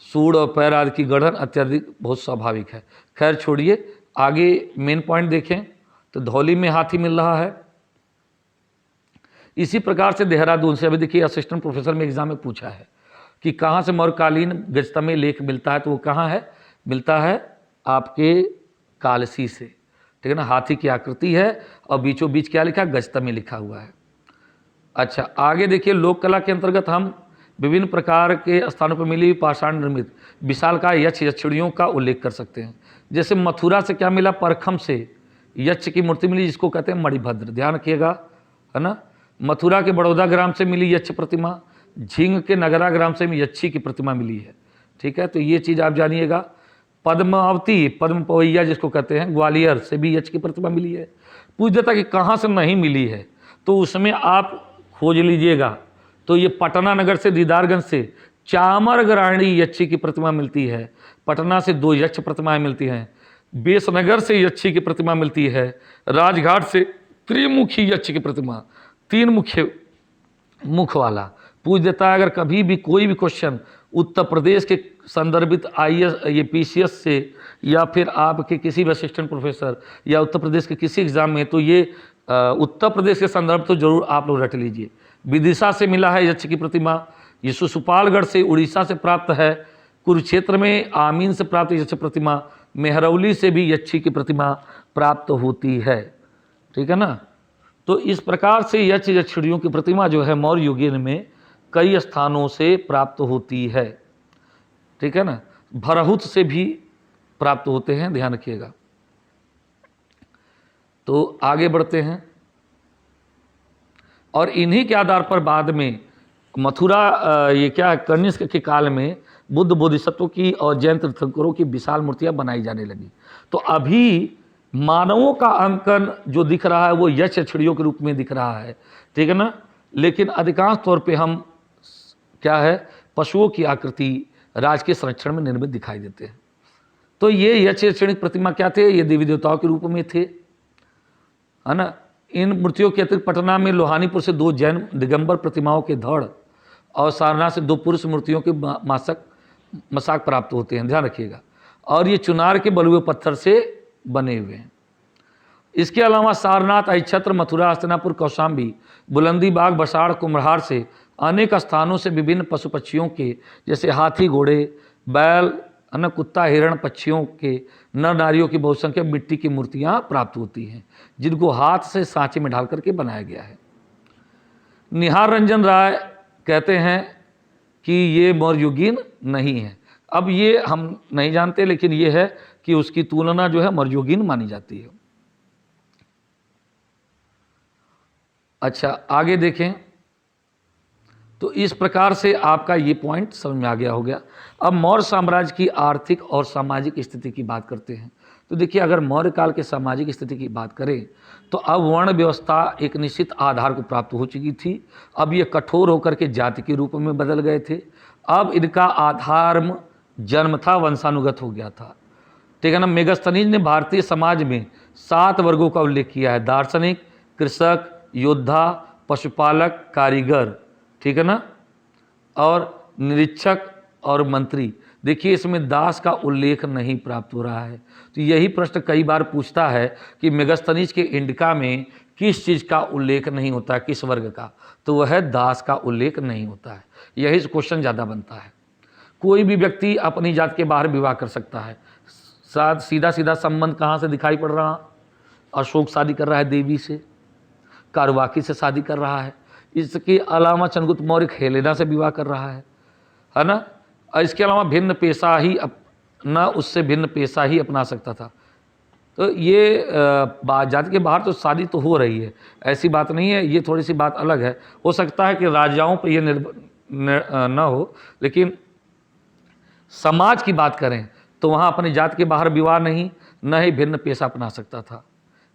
सूंड और पैर आदि की गढ़न अत्यधिक बहुत स्वाभाविक है। खैर छोड़िए, आगे मेन पॉइंट देखें तो धौली में हाथी मिल रहा है। इसी प्रकार से देहरादून से, अभी देखिए असिस्टेंट प्रोफेसर में एग्जाम में पूछा है कि कहाँ से मौर्यकालीन गजतमे लेख मिलता है, तो वो कहाँ है, मिलता है आपके कालसी से, ठीक है ना। हाथी की आकृति है और बीचों बीच क्या लिखा, गजतमे लिखा हुआ है। अच्छा, आगे देखिए, लोक कला के अंतर्गत हम विभिन्न प्रकार के स्थानों पर मिली पाषाण निर्मित विशालकाय यक्ष यक्षिणियों का उल्लेख कर सकते हैं। जैसे मथुरा से क्या मिला, परखम से यक्ष की मूर्ति मिली, जिसको कहते हैं मणिभद्र। ध्यान रखिएगा, है ना। मथुरा के बड़ौदा ग्राम से मिली यक्ष प्रतिमा, झिंग के नगरा ग्राम से यक्षी की प्रतिमा मिली है, ठीक है। तो ये चीज़ आप जानिएगा। पद्मावती, पद्म पवैया जिसको कहते हैं, ग्वालियर से भी यक्ष की प्रतिमा मिली है। पूछ देता कि कहाँ से नहीं मिली है, तो उसमें आप खोज लीजिएगा। तो ये पटना नगर से, दीदारगंज से चामरग्राणी यक्षी की प्रतिमा मिलती है। पटना से 2 यक्ष प्रतिमाएं मिलती हैं। बेसनगर से यक्षी की प्रतिमा मिलती है। राजघाट से त्रिमुखी यक्ष की प्रतिमा, 3 मुख्य मुख वाला। पूछ देता है अगर कभी भी कोई भी क्वेश्चन उत्तर प्रदेश के संदर्भित IAS ये PCS से या फिर आपके किसी भी असिस्टेंट प्रोफेसर या उत्तर प्रदेश के किसी एग्जाम में, तो ये उत्तर प्रदेश के संदर्भ तो जरूर आप लोग रट लीजिए। विदिशा से मिला है यक्ष की प्रतिमा, ये सुपालगढ़ से उड़ीसा से प्राप्त है, कुरुक्षेत्र में आमीन से प्राप्त यक्ष प्रतिमा, मेहरौली से भी यक्षी की प्रतिमा प्राप्त होती है, ठीक है ना। तो इस प्रकार से यक्ष यक्षिणियों की प्रतिमा जो है मौर्य युगीन में कई स्थानों से प्राप्त होती है, ठीक है ना। भरहुत से भी प्राप्त होते हैं, ध्यान रखिएगा। तो आगे बढ़ते हैं, और इन्हीं के आधार पर बाद में मथुरा ये क्या कनिष्क के काल में बुद्ध बोधिसत्वों की और जैन तीर्थंकरों की विशाल मूर्तियां बनाई जाने लगी। तो अभी मानवों का अंकन जो दिख रहा है वो यक्ष यक्षिणियों के रूप में दिख रहा है, ठीक है ना। लेकिन अधिकांश तौर पे हम क्या है, पशुओं की आकृति राज के संरक्षण में निर्मित दिखाई देते हैं। तो ये यक्ष श्रेणी प्रतिमा क्या थे, ये देवी देवताओं के रूप में थे, है ना। इन मूर्तियों के अतिरिक्त पटना में लोहानीपुर से 2 जैन दिगंबर प्रतिमाओं के धड़ और सारनाथ से 2 पुरुष मूर्तियों के मसाक प्राप्त होते हैं, ध्यान रखिएगा। और ये चुनार के बलुए पत्थर से बने हुए हैं। इसके अलावा सारनाथ, अहिच्छत्र, मथुरा, हस्तिनापुर, कौशाम्बी, बुलंदी बाग, बसाड़, कुम्हरार से अनेक स्थानों से विभिन्न पशु पक्षियों के, जैसे हाथी, घोड़े, बैल, अन्य कुत्ता, हिरण, पक्षियों के नर नारियों की बहुसंख्यक मिट्टी की मूर्तियां प्राप्त होती हैं, जिनको हाथ से सांचे में ढाल करके बनाया गया है। निहार रंजन राय कहते हैं कि ये मौर्ययुगीन नहीं है। अब ये हम नहीं जानते, लेकिन ये है कि उसकी तुलना जो है मौर्ययुगीन मानी जाती है। अच्छा, आगे देखें तो इस प्रकार से आपका ये पॉइंट समझ में आ गया हो गया। अब मौर्य साम्राज्य की आर्थिक और सामाजिक स्थिति की बात करते हैं। तो देखिए, अगर मौर्य काल के सामाजिक स्थिति की बात करें तो अब वर्ण व्यवस्था एक निश्चित आधार को प्राप्त हो चुकी थी। अब ये कठोर होकर के जाति के रूप में बदल गए थे। अब इनका आधार जन्म था, वंशानुगत हो गया था, ठीक है ना। मेगस्थनीज ने भारतीय समाज में 7 वर्गों का उल्लेख किया है: दार्शनिक, कृषक, योद्धा, पशुपालक, कारीगर, ठीक है ना, और निरीक्षक और मंत्री। देखिए, इसमें दास का उल्लेख नहीं प्राप्त हो रहा है। तो यही प्रश्न कई बार पूछता है कि मेगस्थनीज के इंडिका में किस चीज़ का उल्लेख नहीं होता है, किस वर्ग का, तो वह दास का उल्लेख नहीं होता है। यही क्वेश्चन ज़्यादा बनता है। कोई भी व्यक्ति अपनी जात के बाहर विवाह कर सकता है। सीधा सीधा संबंध कहाँ से दिखाई पड़ रहा? अशोक शादी कर रहा है देवी से, कारवाकी से शादी कर रहा है। इसके अलावा चंद्रगुप्त मौर्य हेलेना से विवाह कर रहा है ना। इसके अलावा भिन्न पेशा ही अपना, उससे भिन्न पेशा ही अपना सकता था। तो ये जाति के बाहर तो शादी तो हो रही है, ऐसी बात नहीं है। ये थोड़ी सी बात अलग है। हो सकता है कि राजाओं पर यह न हो, लेकिन समाज की बात करें तो वहाँ अपनी जाति के बाहर विवाह नहीं, न ही भिन्न पेशा अपना सकता था।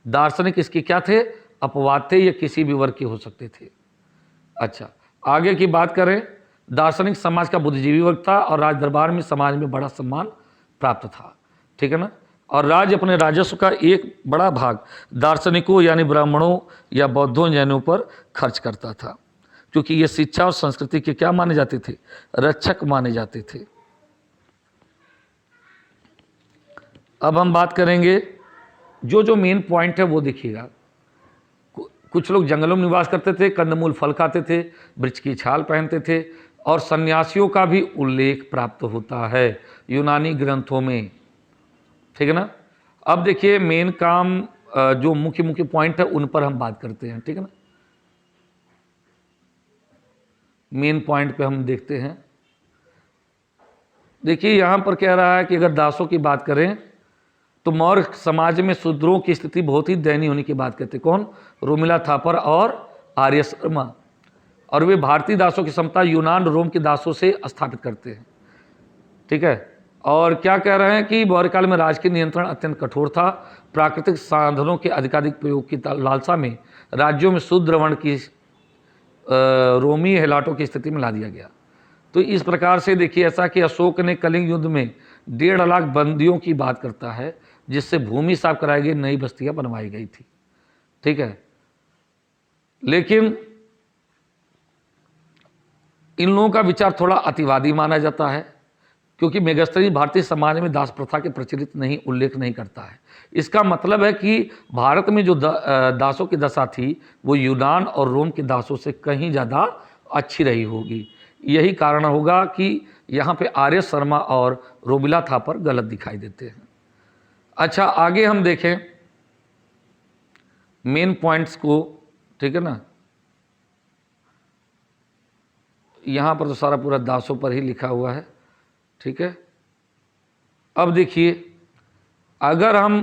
दार्शनिक इसके क्या थे? अपवाद थे, ये किसी भी वर्ग के हो सकते थे। अच्छा, आगे की बात करें, दार्शनिक समाज का बुद्धिजीवी वर्ग था और राज दरबार में समाज में बड़ा सम्मान प्राप्त था, ठीक है ना। और राज्य अपने राजस्व का एक बड़ा भाग दार्शनिकों यानी ब्राह्मणों या बौद्धों जैनों पर खर्च करता था, क्योंकि ये शिक्षा और संस्कृति के क्या माने जाते थे? रक्षक माने जाते थे। अब हम बात करेंगे, जो मेन पॉइंट है वो देखिएगा। कुछ लोग जंगलों में निवास करते थे, कंदमूल फल खाते थे, वृक्ष की छाल पहनते थे, और सन्यासियों का भी उल्लेख प्राप्त होता है यूनानी ग्रंथों में, ठीक है ना। अब देखिए, मेन काम जो मुख्य पॉइंट है उन पर हम बात करते हैं, ठीक है ना। मेन पॉइंट पे हम देखते हैं। देखिए, यहाँ पर कह रहा है कि अगर दासों की बात करें तो मौर्य समाज में शूद्रों की स्थिति बहुत ही दयनीय होने की बात कहते। कौन? रोमिला थापर और आर्य शर्मा। और वे भारतीय दासों की समता यूनान रोम के दासों से स्थापित करते हैं, ठीक है। और क्या कह रहे हैं कि मौर्य काल में राजकीय नियंत्रण अत्यंत कठोर था। प्राकृतिक साधनों के अधिकाधिक प्रयोग की लालसा में राज्यों में शूद्र वर्ण की रोमी हेलाटों की स्थिति में ला दिया गया। तो इस प्रकार से देखिए, ऐसा कि अशोक ने कलिंग युद्ध में 1.5 लाख बंदियों की बात करता है, जिससे भूमि साफ कराई गई, नई बस्तियां बनवाई गई थी, ठीक है। लेकिन इन लोगों का विचार थोड़ा अतिवादी माना जाता है, क्योंकि मेगस्थनीज भारतीय समाज में दास प्रथा के प्रचलित नहीं, उल्लेख नहीं करता है। इसका मतलब है कि भारत में जो दासों की दशा थी वो यूनान और रोम के दासों से कहीं ज़्यादा अच्छी रही होगी। यही कारण होगा कि यहाँ पे आर्य शर्मा और रोमिला थापर गलत दिखाई देते हैं। अच्छा, आगे हम देखें मेन पॉइंट्स को, ठीक है ना। यहाँ पर तो सारा पूरा दासों पर ही लिखा हुआ है, ठीक है। अब देखिए, अगर हम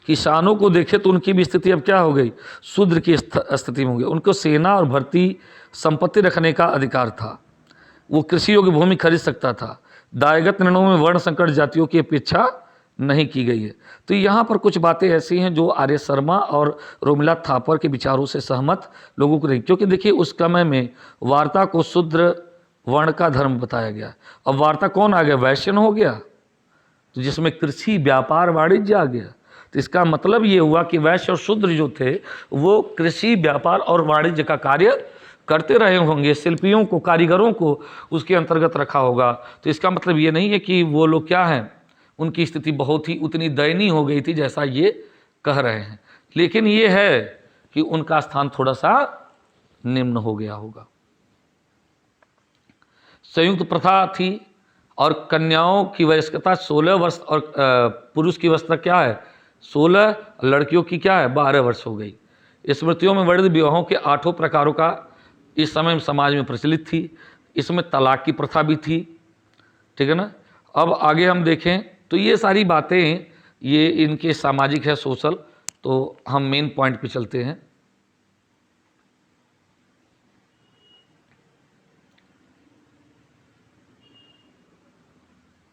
किसानों को देखें तो उनकी भी स्थिति अब क्या हो गई? शूद्र की स्थिति में हो गई। उनको सेना और भर्ती संपत्ति रखने का अधिकार था। वो कृषि योग्य भूमि खरीद सकता था। दायगत निर्णयों में वर्ण संकर जातियों की अपेक्षा नहीं की गई है। तो यहाँ पर कुछ बातें ऐसी हैं जो आर्य शर्मा और रोमिला थापर के विचारों से सहमत लोगों को नहीं, क्योंकि देखिए उस समय में वार्ता को शूद्र वर्ण का धर्म बताया गया। अब वार्ता कौन आ गया? वैश्य हो गया, तो जिसमें कृषि व्यापार वाणिज्य आ गया। तो इसका मतलब ये हुआ कि वैश्य और शूद्र जो थे वो कृषि व्यापार और वाणिज्य का कार्य करते रहे होंगे, शिल्पियों को, कारीगरों को उसके अंतर्गत रखा होगा। तो इसका मतलब ये नहीं है कि वो लोग क्या हैं, उनकी स्थिति बहुत ही उतनी दयनीय हो गई थी जैसा ये कह रहे हैं, लेकिन ये है कि उनका स्थान थोड़ा सा निम्न हो गया होगा। संयुक्त प्रथा थी और कन्याओं की वयस्कता 16 वर्ष और पुरुष की वयस्कता क्या है 16, लड़कियों की क्या है 12 वर्ष हो गई। स्मृतियों में वर्णित विवाहों के 8 प्रकारों का इस समय समाज में प्रचलित थी। इसमें तलाक की प्रथा भी थी, ठीक है ना। अब आगे हम देखें तो ये सारी बातें ये इनके सामाजिक है, सोशल। तो हम मेन पॉइंट पे चलते हैं।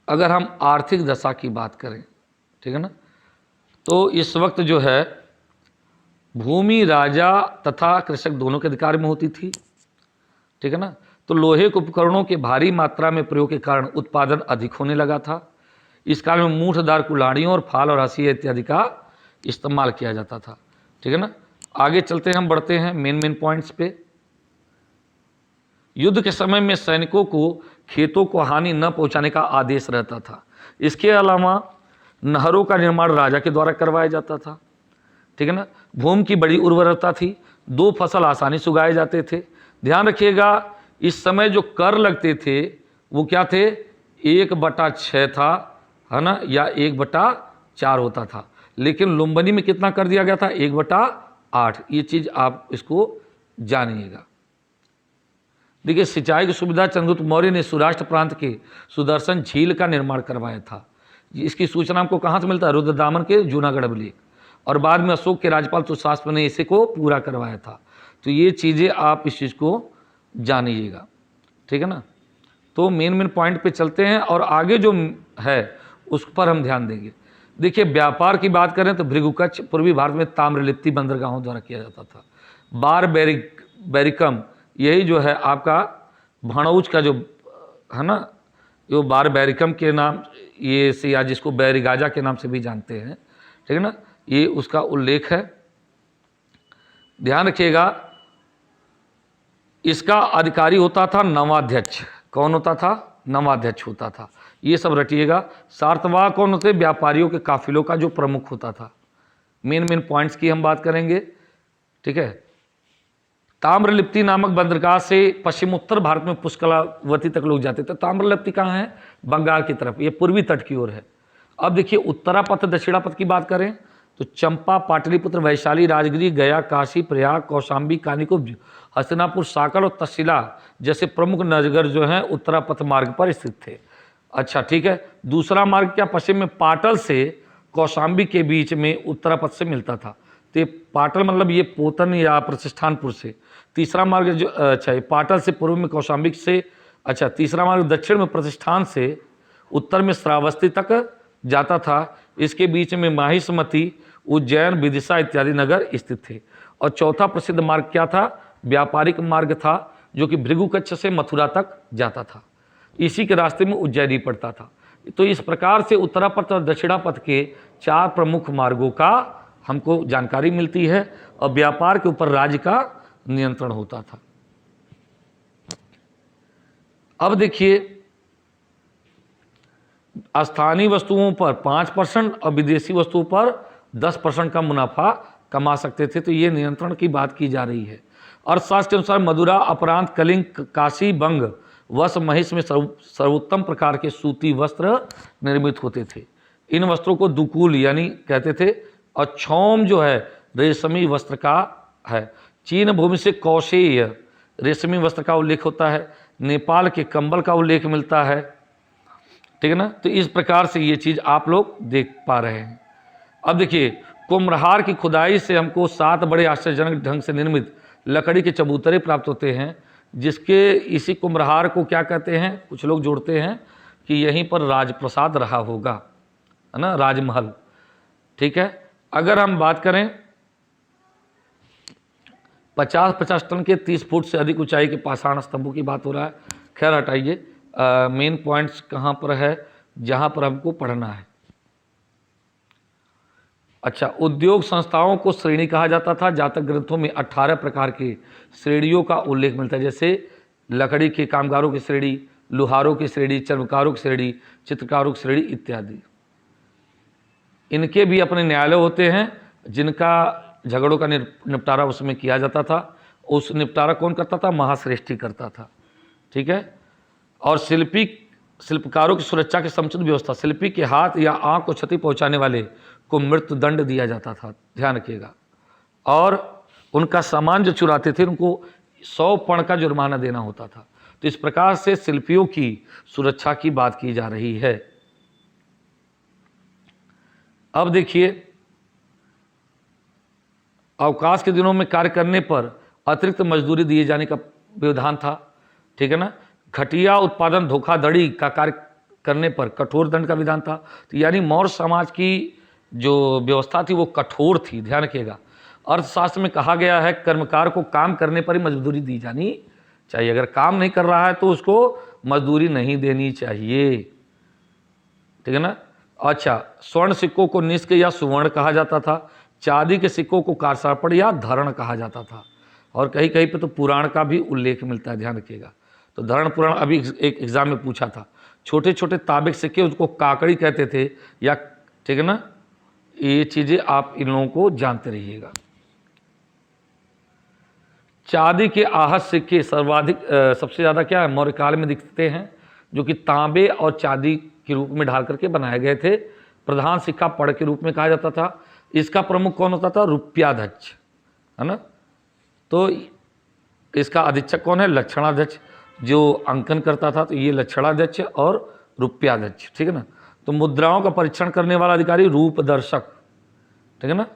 अगर हम आर्थिक दशा की बात करें, ठीक है ना, तो इस वक्त जो है भूमि राजा तथा कृषक दोनों के अधिकार में होती थी, ठीक है ना। तो लोहे के उपकरणों के भारी मात्रा में प्रयोग के कारण उत्पादन अधिक होने लगा था। इस काल में मूठदार कुल्हाड़ियों और फाल और हंसिया इत्यादि का इस्तेमाल किया जाता था, ठीक है ना। आगे चलते हैं, हम बढ़ते हैं मेन पॉइंट्स पे। युद्ध के समय में सैनिकों को खेतों को हानि न पहुंचाने का आदेश रहता था। इसके अलावा नहरों का निर्माण राजा के द्वारा करवाया जाता था, ठीक है ना। भूमि की बड़ी उर्वरता थी, 2 फसल आसानी से उगाए जाते थे। ध्यान रखिएगा इस समय जो कर लगते थे वो क्या थे 1/6 था, है ना, या 1/4 होता था, लेकिन लुम्बिनी में कितना कर दिया गया था 1/8। ये चीज़ आप इसको जानिएगा। देखिए सिंचाई की सुविधा चंद्रगुप्त मौर्य ने सौराष्ट्र प्रांत के सुदर्शन झील का निर्माण करवाया था। इसकी सूचना हमको कहाँ से मिलता है? रुद्रदामन के जूनागढ़ अभिलेख। और बाद में अशोक के राज्यपाल तुषार ने इसे को पूरा करवाया था। तो ये चीज़ें आप इस चीज़ को जानिएगा, ठीक है ना। तो मेन पॉइंट पे चलते हैं और आगे जो है उस पर हम ध्यान देंगे। देखिए व्यापार की बात करें तो भृगुकच्छ पूर्वी भारत में ताम्रलिप्ति बंदरगाहों द्वारा किया जाता था। बार बैरिकम यही जो है आपका भणौज का जो है ना, जो बार बैरिकम के नाम ये से या जिसको बैरिगाजा के नाम से भी जानते हैं, ठीक है ना, ये उसका उल्लेख है। ध्यान रखिएगा इसका अधिकारी होता था नवाध्यक्ष। कौन होता था? नवाध्यक्ष होता था। ये सब रटिएगा। सार्तवाह कौन होते? व्यापारियों के काफिलों का जो प्रमुख होता था। मेन पॉइंट्स की हम बात करेंगे, ठीक है। ताम्रलिप्ति नामक बंदरगाह से पश्चिम उत्तर भारत में पुष्कलावती तक लोग जाते थे। ताम्रलिप्ति कहाँ है? बंगाल की तरफ, ये पूर्वी तट की ओर है। अब देखिए उत्तरापथ दक्षिणापथ की बात करें तो चंपा, पाटलिपुत्र, वैशाली, राजगिरी, गया, काशी, प्रयाग, कौशाम्बी, कानिकुब्ज, हस्तिनापुर, साकल और तक्षशिला जैसे प्रमुख नगर जो हैं उत्तरापथ मार्ग पर स्थित थे। अच्छा ठीक है। दूसरा मार्ग क्या? पश्चिम में पाटल से कौशाम्बी के बीच में उत्तरापथ से मिलता था। तो ये पाटल मतलब ये पोतन या प्रतिष्ठानपुर से। तीसरा मार्ग जो अच्छा ये पाटल से पूर्व में कौशाम्बी से। अच्छा तीसरा मार्ग दक्षिण में प्रतिष्ठान से, उत्तर में श्रावस्ती तक जाता था। इसके बीच में माहिष्मती, उज्जैन, विदिशा इत्यादि नगर स्थित थे। और चौथा प्रसिद्ध मार्ग क्या था? व्यापारिक मार्ग था जो कि भृगुकच्छ से मथुरा तक जाता था। इसी के रास्ते में उज्जैनी पड़ता था। तो इस प्रकार से उत्तरापथ और दक्षिणापथ के 4 प्रमुख मार्गों का हमको जानकारी मिलती है और व्यापार के ऊपर राज्य का नियंत्रण होता था। अब देखिए स्थानीय वस्तुओं पर 5% और विदेशी वस्तुओं पर 10% का मुनाफा कमा सकते थे। तो ये नियंत्रण की बात की जा रही है। अर्थशास्त्र के अनुसार मदुरा, अपरांत, कलिंग, काशी, बंग, वस, महिष में सर्वोत्तम प्रकार के सूती वस्त्र निर्मित होते थे। इन वस्त्रों को दुकूल यानी कहते थे। और क्षौम जो है रेशमी वस्त्र का है। चीन भूमि से कौशेय रेशमी वस्त्र का उल्लेख होता है। नेपाल के कंबल का उल्लेख मिलता है, ठीक है ना। तो इस प्रकार से ये चीज़ आप लोग देख पा रहे हैं। अब देखिए कुम्हरार की खुदाई से हमको 7 बड़े आश्चर्यजनक ढंग से निर्मित लकड़ी के चबूतरे प्राप्त होते हैं, जिसके इसी कुम्हरार को क्या कहते हैं, कुछ लोग जोड़ते हैं कि यहीं पर राजप्रसाद रहा होगा, है ना, राजमहल। ठीक है, अगर हम बात करें 50-50 टन के 30 फुट से अधिक ऊंचाई के पाषाण स्तंभों की बात हो रहा है। खैर हटाइए, मेन पॉइंट्स कहाँ पर है जहाँ पर हमको पढ़ना है। अच्छा, उद्योग संस्थाओं को श्रेणी कहा जाता था। जातक ग्रंथों में 18 प्रकार की श्रेणियों का उल्लेख मिलता है, जैसे लकड़ी के कामगारों की श्रेणी, लुहारों की श्रेणी, चर्मकारों की श्रेणी, चित्रकारों की श्रेणी इत्यादि। इनके भी अपने न्यायालय होते हैं जिनका झगड़ों का निपटारा उसमें किया जाता था। उस निपटारा कौन करता था? महाश्रेष्ठी करता था। ठीक है, और शिल्पकारों की सुरक्षा की समुचित व्यवस्था, शिल्पी के हाथ या आंख को क्षति पहुंचाने वाले को मृत्यु दंड दिया जाता था, ध्यान रखिएगा। और उनका सामान जो चुराते थे उनको 100 पण का जुर्माना देना होता था। तो इस प्रकार से शिल्पियों की सुरक्षा की बात की जा रही है। अब देखिए, अवकाश के दिनों में कार्य करने पर अतिरिक्त मजदूरी दिए जाने का व्यवधान था। ठीक है ना, घटिया उत्पादन धोखाधड़ी का कार्य करने पर कठोर दंड का विधान था। तो यानी मौर्य समाज की जो व्यवस्था थी वो कठोर थी, ध्यान रखिएगा। अर्थशास्त्र में कहा गया है कर्मकार को काम करने पर ही मजदूरी दी जानी चाहिए, अगर काम नहीं कर रहा है तो उसको मजदूरी नहीं देनी चाहिए। ठीक है ना। अच्छा, स्वर्ण सिक्कों को निष्क या सुवर्ण कहा जाता था। चांदी के सिक्कों को कारसापड़ या धरण कहा जाता था। और कहीं कहीं पे तो पुराण का भी उल्लेख मिलता है, ध्यान रखिएगा। तो धरण पुराण अभी एक एग्जाम में पूछा था। छोटे छोटे तांबे के सिक्के उसको काकड़ी कहते थे या, ठीक है ना, ये चीज़ें आप इन लोगों को जानते रहिएगा। चांदी के आहत सिक्के सर्वाधिक सबसे ज़्यादा क्या है मौर्यकाल में दिखते हैं, जो कि तांबे और चांदी के रूप में ढाल करके बनाए गए थे। प्रधान सिक्का पड़ के रूप में कहा जाता था। इसका प्रमुख कौन होता था? रुपयाध्यक्ष, है ना। तो इसका अधीक्षक कौन है? लक्षणाध्यक्ष, जो अंकन करता था। तो ये लक्षणाध्यक्ष और रुपयाध्यक्ष, ठीक है ना। तो मुद्राओं का परीक्षण करने वाला अधिकारी रूपदर्शक, ठीक है ना।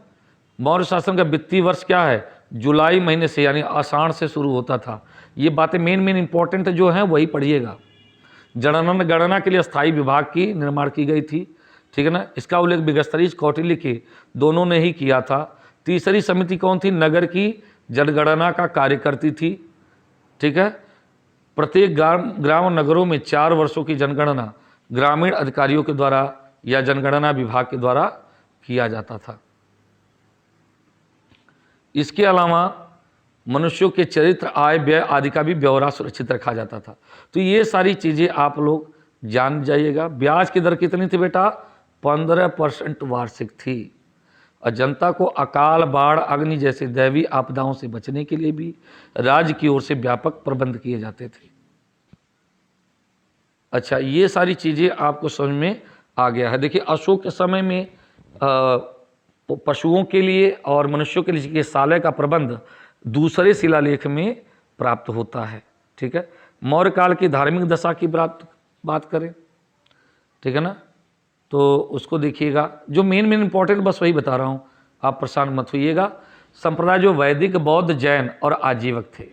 मौर्य शासन का वित्तीय वर्ष क्या है? जुलाई महीने से यानी आषाढ़ से शुरू होता था। ये बातें मेन इंपॉर्टेंट जो हैं वही पढ़िएगा। जनगणना गणना के लिए स्थायी विभाग की निर्माण की गई थी, ठीक है ना। इसका उल्लेख बिगस्तरीज कौटिल्य के दोनों ने ही किया था। तीसरी समिति कौन थी? नगर की जनगणना का कार्य करती थी, ठीक है। प्रत्येक ग्राम और नगरों में 4 वर्षों की जनगणना ग्रामीण अधिकारियों के द्वारा या जनगणना विभाग के द्वारा किया जाता था। इसके अलावा मनुष्यों के चरित्र, आय, व्यय आदि का भी ब्यौरा सुरक्षित रखा जाता था। तो ये सारी चीज़ें आप लोग जान जाइएगा। ब्याज की दर कितनी थी बेटा? 15% वार्षिक थी। और जनता को अकाल, बाढ़, अग्नि जैसे दैवीय आपदाओं से बचने के लिए भी राज्य की ओर से व्यापक प्रबंध किए जाते थे। अच्छा, ये सारी चीज़ें आपको समझ में आ गया है। देखिए, अशोक के समय में पशुओं के लिए और मनुष्यों के लिए चिकित्सालय का प्रबंध दूसरे शिलालेख में प्राप्त होता है, ठीक है। मौर्य काल की धार्मिक दशा की बात करें, ठीक है ना, तो उसको देखिएगा। जो मेन इंपॉर्टेंट बस वही बता रहा हूँ, आप परेशान मत होइएगा। संप्रदाय जो वैदिक, बौद्ध, जैन और आजीवक थे।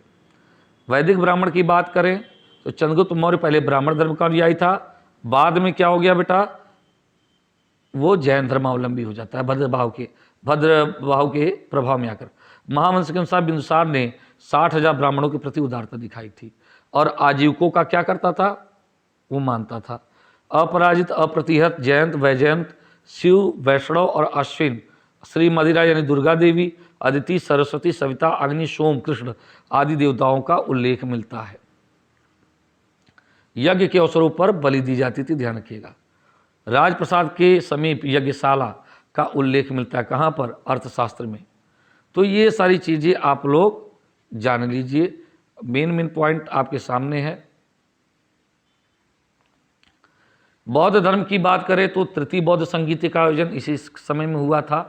वैदिक ब्राह्मण की बात करें तो चंद्रगुप्त मौर्य पहले ब्राह्मण धर्म का अनुयायी था, बाद में क्या हो गया बेटा? वो जैन धर्मावलंबी हो जाता है भद्रबाहु के प्रभाव में आकर। महावंश के अनुसार बिंदुसार ने 60,000 ब्राह्मणों के प्रति उदारता दिखाई थी और आजीविकों का क्या करता था? वो मानता था। अपराजित, अप्रतिहत, जयंत, वैजयंत, शिव, वैष्णव और अश्विन, श्री मदिरा यानी दुर्गा देवी, अदिति, सरस्वती, सविता, अग्नि, सोम, कृष्ण आदि देवताओं का उल्लेख मिलता है। यज्ञ के अवसरों पर बलि दी जाती थी, ध्यान रखिएगा। राजप्रसाद के समीप यज्ञशाला का उल्लेख मिलता है, कहाँ पर? अर्थशास्त्र में। तो ये सारी चीज़ें आप लोग जान लीजिए। मेन पॉइंट आपके सामने है। बौद्ध धर्म की बात करें तो तृतीय बौद्ध संगीत का आयोजन इसी समय में हुआ था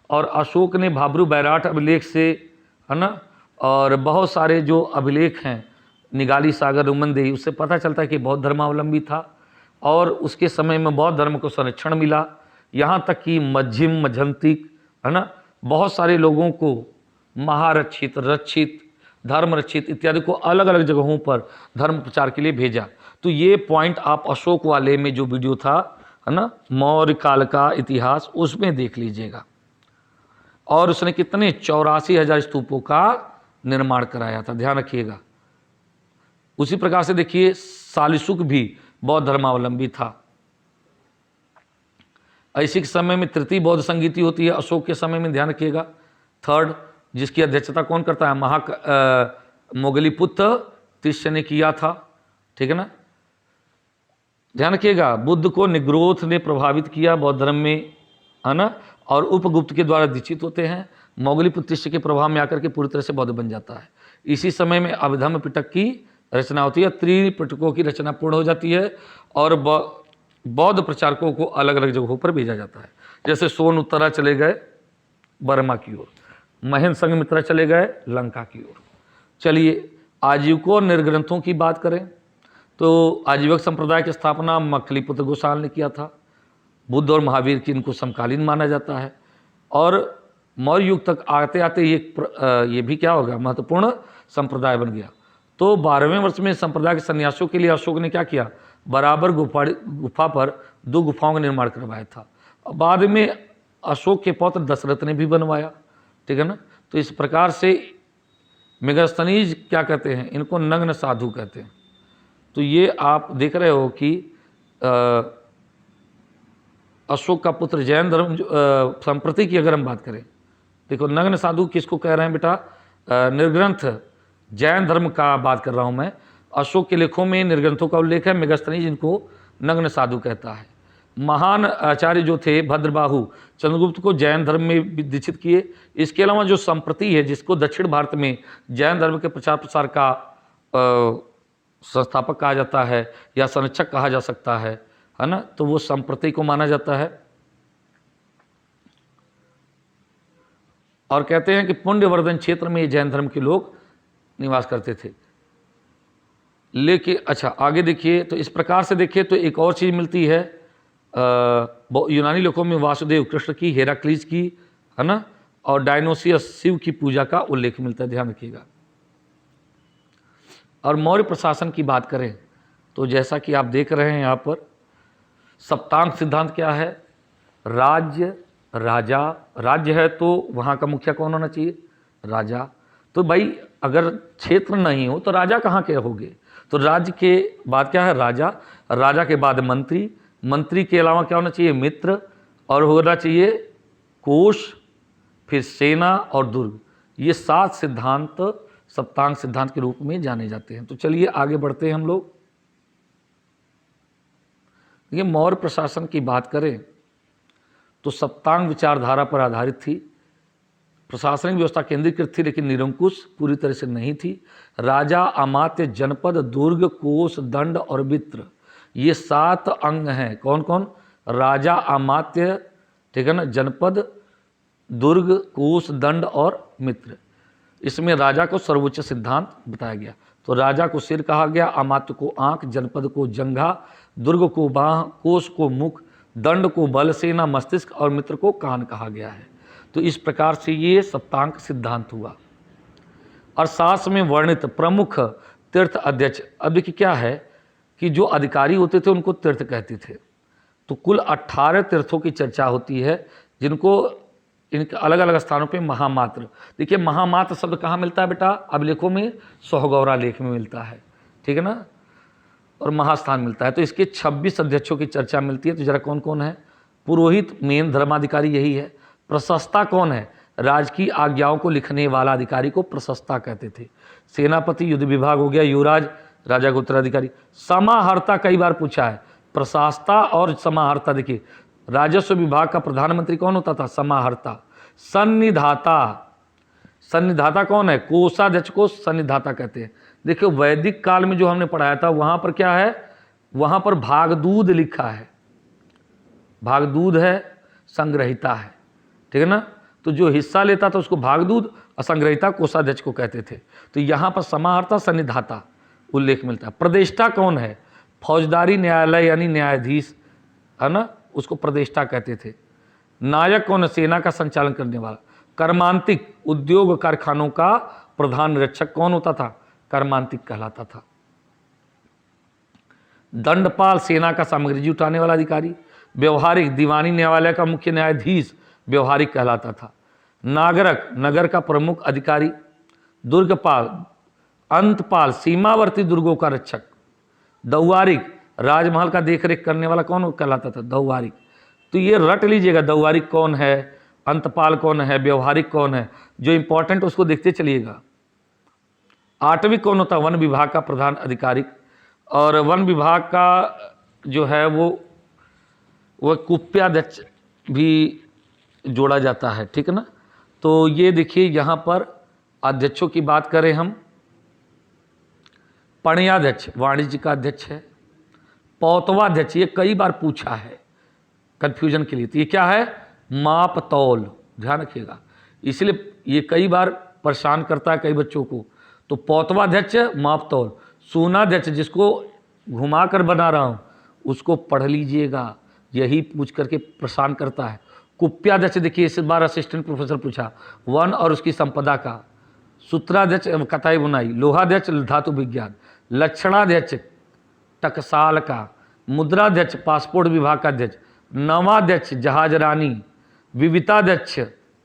और अशोक ने भाब्रू बैराट अभिलेख से, है ना, और बहुत सारे जो अभिलेख हैं, निगाली सागर, रुमनदेही, उससे पता चलता है कि बौद्ध धर्मावलंबी था और उसके समय में बौद्ध धर्म को संरक्षण मिला। यहाँ तक कि मध्यम, मझंतिक, है ना, बहुत सारे लोगों को महारक्षित, रक्षित, धर्म रक्षित इत्यादि को अलग अलग जगहों पर धर्म प्रचार के लिए भेजा। तो ये पॉइंट आप अशोक वाले में जो वीडियो था, है ना, मौर्य काल का इतिहास, उसमें देख लीजिएगा। और उसने कितने 84,000 स्तूपों का निर्माण कराया था, ध्यान रखिएगा। उसी प्रकार से देखिए सालिशुक भी बौद्ध धर्मावलंबी था। ऐसी के समय में तृतीय बौद्ध संगीति होती है अशोक के समय में, ध्यान रखिएगा। थर्ड, जिसकी अध्यक्षता कौन करता है, मोगलीपुत्र तिष्य ने किया था, ठीक है ना। ध्यान रखिएगा, बुद्ध को निग्रोथ ने प्रभावित किया बौद्ध धर्म में, है ना, और उपगुप्त के द्वारा दीक्षित होते हैं। मोगलीपुत्र तिष्य के प्रभाव में आकर के पूरी तरह से बौद्ध बन जाता है। इसी समय में अभिधम्म पिटक की रचना होती है, त्रिपिटकों की रचना पूर्ण हो जाती है और बौद्ध प्रचारकों को अलग अलग जगहों पर भेजा जाता है। जैसे सोन उत्तरा चले गए बर्मा की ओर, महेंद्र संघमित्रा चले गए लंका की ओर। चलिए आजीविकों और निर्ग्रंथों की बात करें तो आजीवक संप्रदाय की स्थापना मखलीपुत्र गोसाल ने किया था। बुद्ध और महावीर की इनको समकालीन माना जाता है। और मौर्य युग तक आते आते ये भी क्या होगा, महत्वपूर्ण संप्रदाय बन गया। तो 12वें वर्ष में संप्रदाय के सन्यासियों के लिए अशोक ने क्या किया, बराबर गुफा पर 2 गुफाओं का निर्माण करवाया था। बाद में अशोक के पौत्र दशरथ ने भी बनवाया, ठीक है ना। तो इस प्रकार से मेगास्थनीज क्या कहते हैं, इनको नग्न साधु कहते हैं। तो ये आप देख रहे हो कि अशोक का पुत्र जैन धर्म संप्रति की अगर हम बात करें, देखो नग्न साधु किसको कह रहे हैं बेटा, निर्ग्रंथ जैन धर्म का बात कर रहा हूँ मैं। अशोक के लेखों में निर्ग्रंथों का उल्लेख है, मेगास्थनीज जिनको नग्न साधु कहता है। महान आचार्य जो थे भद्रबाहु चंद्रगुप्त को जैन धर्म में दीक्षित किए। इसके अलावा जो संप्रति है, जिसको दक्षिण भारत में जैन धर्म के प्रचार प्रसार का संस्थापक कहा जाता है या संरक्षक कहा जा सकता है ना, तो वो संप्रति को माना जाता है। और कहते हैं कि पुण्यवर्धन क्षेत्र में जैन धर्म के लोग निवास करते थे। लेकिन अच्छा आगे देखिए, तो इस प्रकार से देखिए तो एक और चीज़ मिलती है यूनानी लोगों में वासुदेव कृष्ण की, हेराक्लीज की, है ना, और डायनोसियस शिव की पूजा का उल्लेख मिलता है, ध्यान रखिएगा। और मौर्य प्रशासन की बात करें तो जैसा कि आप देख रहे हैं यहाँ पर सप्तांग सिद्धांत क्या है, राज्य राजा, राज्य है तो वहाँ का मुखिया कौन होना चाहिए, राजा। तो भाई अगर क्षेत्र नहीं हो तो राजा कहाँ के होगे, तो राज्य के बाद क्या है, राजा, राजा के बाद मंत्री, मंत्री के अलावा क्या होना चाहिए, मित्र, और होना चाहिए कोष, फिर सेना और दुर्ग। ये 7 सिद्धांत सप्तांग सिद्धांत के रूप में जाने जाते हैं। तो चलिए आगे बढ़ते हैं हम लोग। ये मौर्य प्रशासन की बात करें तो सप्तांग विचारधारा पर आधारित थी। प्रशासनिक व्यवस्था केंद्रीकृत थी लेकिन निरंकुश पूरी तरह से नहीं थी। राजा, अमात्य, जनपद, दुर्ग, कोष, दंड और मित्र, ये 7 अंग हैं। कौन कौन, राजा, अमात्य, ठीक है ना, जनपद, दुर्ग, कोष, दंड और मित्र। इसमें राजा को सर्वोच्च सिद्धांत बताया गया। तो राजा को सिर कहा गया, अमात्य को आंख, जनपद को जंघा, दुर्ग को बाह, कोष को मुख, दंड को बल, सेना मस्तिष्क और मित्र को कान कहा गया है। तो इस प्रकार से ये सप्तांग सिद्धांत हुआ। और सास में वर्णित प्रमुख तीर्थ अध्यक्ष, अब देखिए क्या है कि जो अधिकारी होते थे उनको तीर्थ कहते थे। तो कुल 18 तीर्थों की चर्चा होती है जिनको इनके अलग अलग स्थानों पे महामात्र। देखिए महामात्र शब्द कहाँ मिलता है बेटा, अभिलेखों में, सोहगौरा लेख में मिलता है, ठीक है ना, और महास्थान मिलता है। तो इसके 26 अध्यक्षों की चर्चा मिलती है। तो जरा कौन कौन है, पुरोहित मेन धर्माधिकारी यही है। प्रशस्ता कौन है, राज की आज्ञाओं को लिखने वाला अधिकारी को प्रशस्ता कहते थे। सेनापति युद्ध विभाग हो गया, युवराज राजा का उत्तराधिकारी। समाहर्ता कई बार पूछा है, प्रशास्ता और समाहर्ता। देखिए राजस्व विभाग का प्रधानमंत्री कौन होता था, समाहर्ता। सन्निधाता, सन्निधाता कौन है, कोषाध्यक्ष को सन्निधाता कहते हैं। देखिए वैदिक काल में जो हमने पढ़ाया था वहां पर क्या है, वहां पर भागदूद लिखा है, भागदूद है, संग्रहिता है, ठीक है ना। तो जो हिस्सा लेता था उसको भागदूद, असंग्रहिता कोषाध्यक्ष को कहते थे। तो यहाँ पर समाहर्ता, सन्निधाता उल्लेख मिलता है। प्रदेष्टा कौन है, फौजदारी न्यायालय यानी न्यायाधीश, है ना, उसको प्रदेष्टा कहते थे। नायक कौन है, सेना का संचालन करने वाला। कर्मांतिक, उद्योग कारखानों का प्रधान निरीक्षक कौन होता था, कर्मांतिक कहलाता था। दंडपाल, सेना का सामग्री जुटाने वाला अधिकारी। व्यवहारिक दीवानी न्यायालय का मुख्य न्यायाधीश व्यवहारिक कहलाता था। नागरक नगर का प्रमुख अधिकारी। दुर्गपाल अंतपाल सीमावर्ती दुर्गों का रक्षक। दौवारिक राजमहल का देखरेख करने वाला कौन कहलाता था? दौवारिक। तो ये रट लीजिएगा, दौवारिक कौन है, अंतपाल कौन है, व्यवहारिक कौन है, जो इंपॉर्टेंट उसको देखते चलिएगा। आठवीं कौन होता? वन विभाग का प्रधान अधिकारी। और वन विभाग का जो है वो कुप्याध्यक्ष भी जोड़ा जाता है, ठीक है ना। तो ये देखिए यहाँ पर अध्यक्षों की बात करें हम, पणयाध्यक्ष वाणिज्य का अध्यक्ष है। पौतवाध्यक्ष ये कई बार पूछा है कन्फ्यूजन के लिए, तो ये क्या है? माप तौल, ध्यान रखिएगा, इसलिए ये कई बार परेशान करता है कई बच्चों को। तो पौतवाध्यक्ष माप तौल। सूनाध्यक्ष जिसको घुमा कर बना रहा हूँ उसको पढ़ लीजिएगा, यही पूछ करके परेशान करता है। कुप्याध्यक्ष देखिए इस बार असिस्टेंट प्रोफेसर पूछा, वन और उसकी संपदा का। सूत्राध्यक्ष कताई बुनाई। लोहाध्यक्ष धातु विज्ञान। लक्षणाध्यक्ष टकसाल का। मुद्राध्यक्ष पासपोर्ट विभाग का अध्यक्ष। नवाध्यक्ष जहाज रानी। विविताध्यक्ष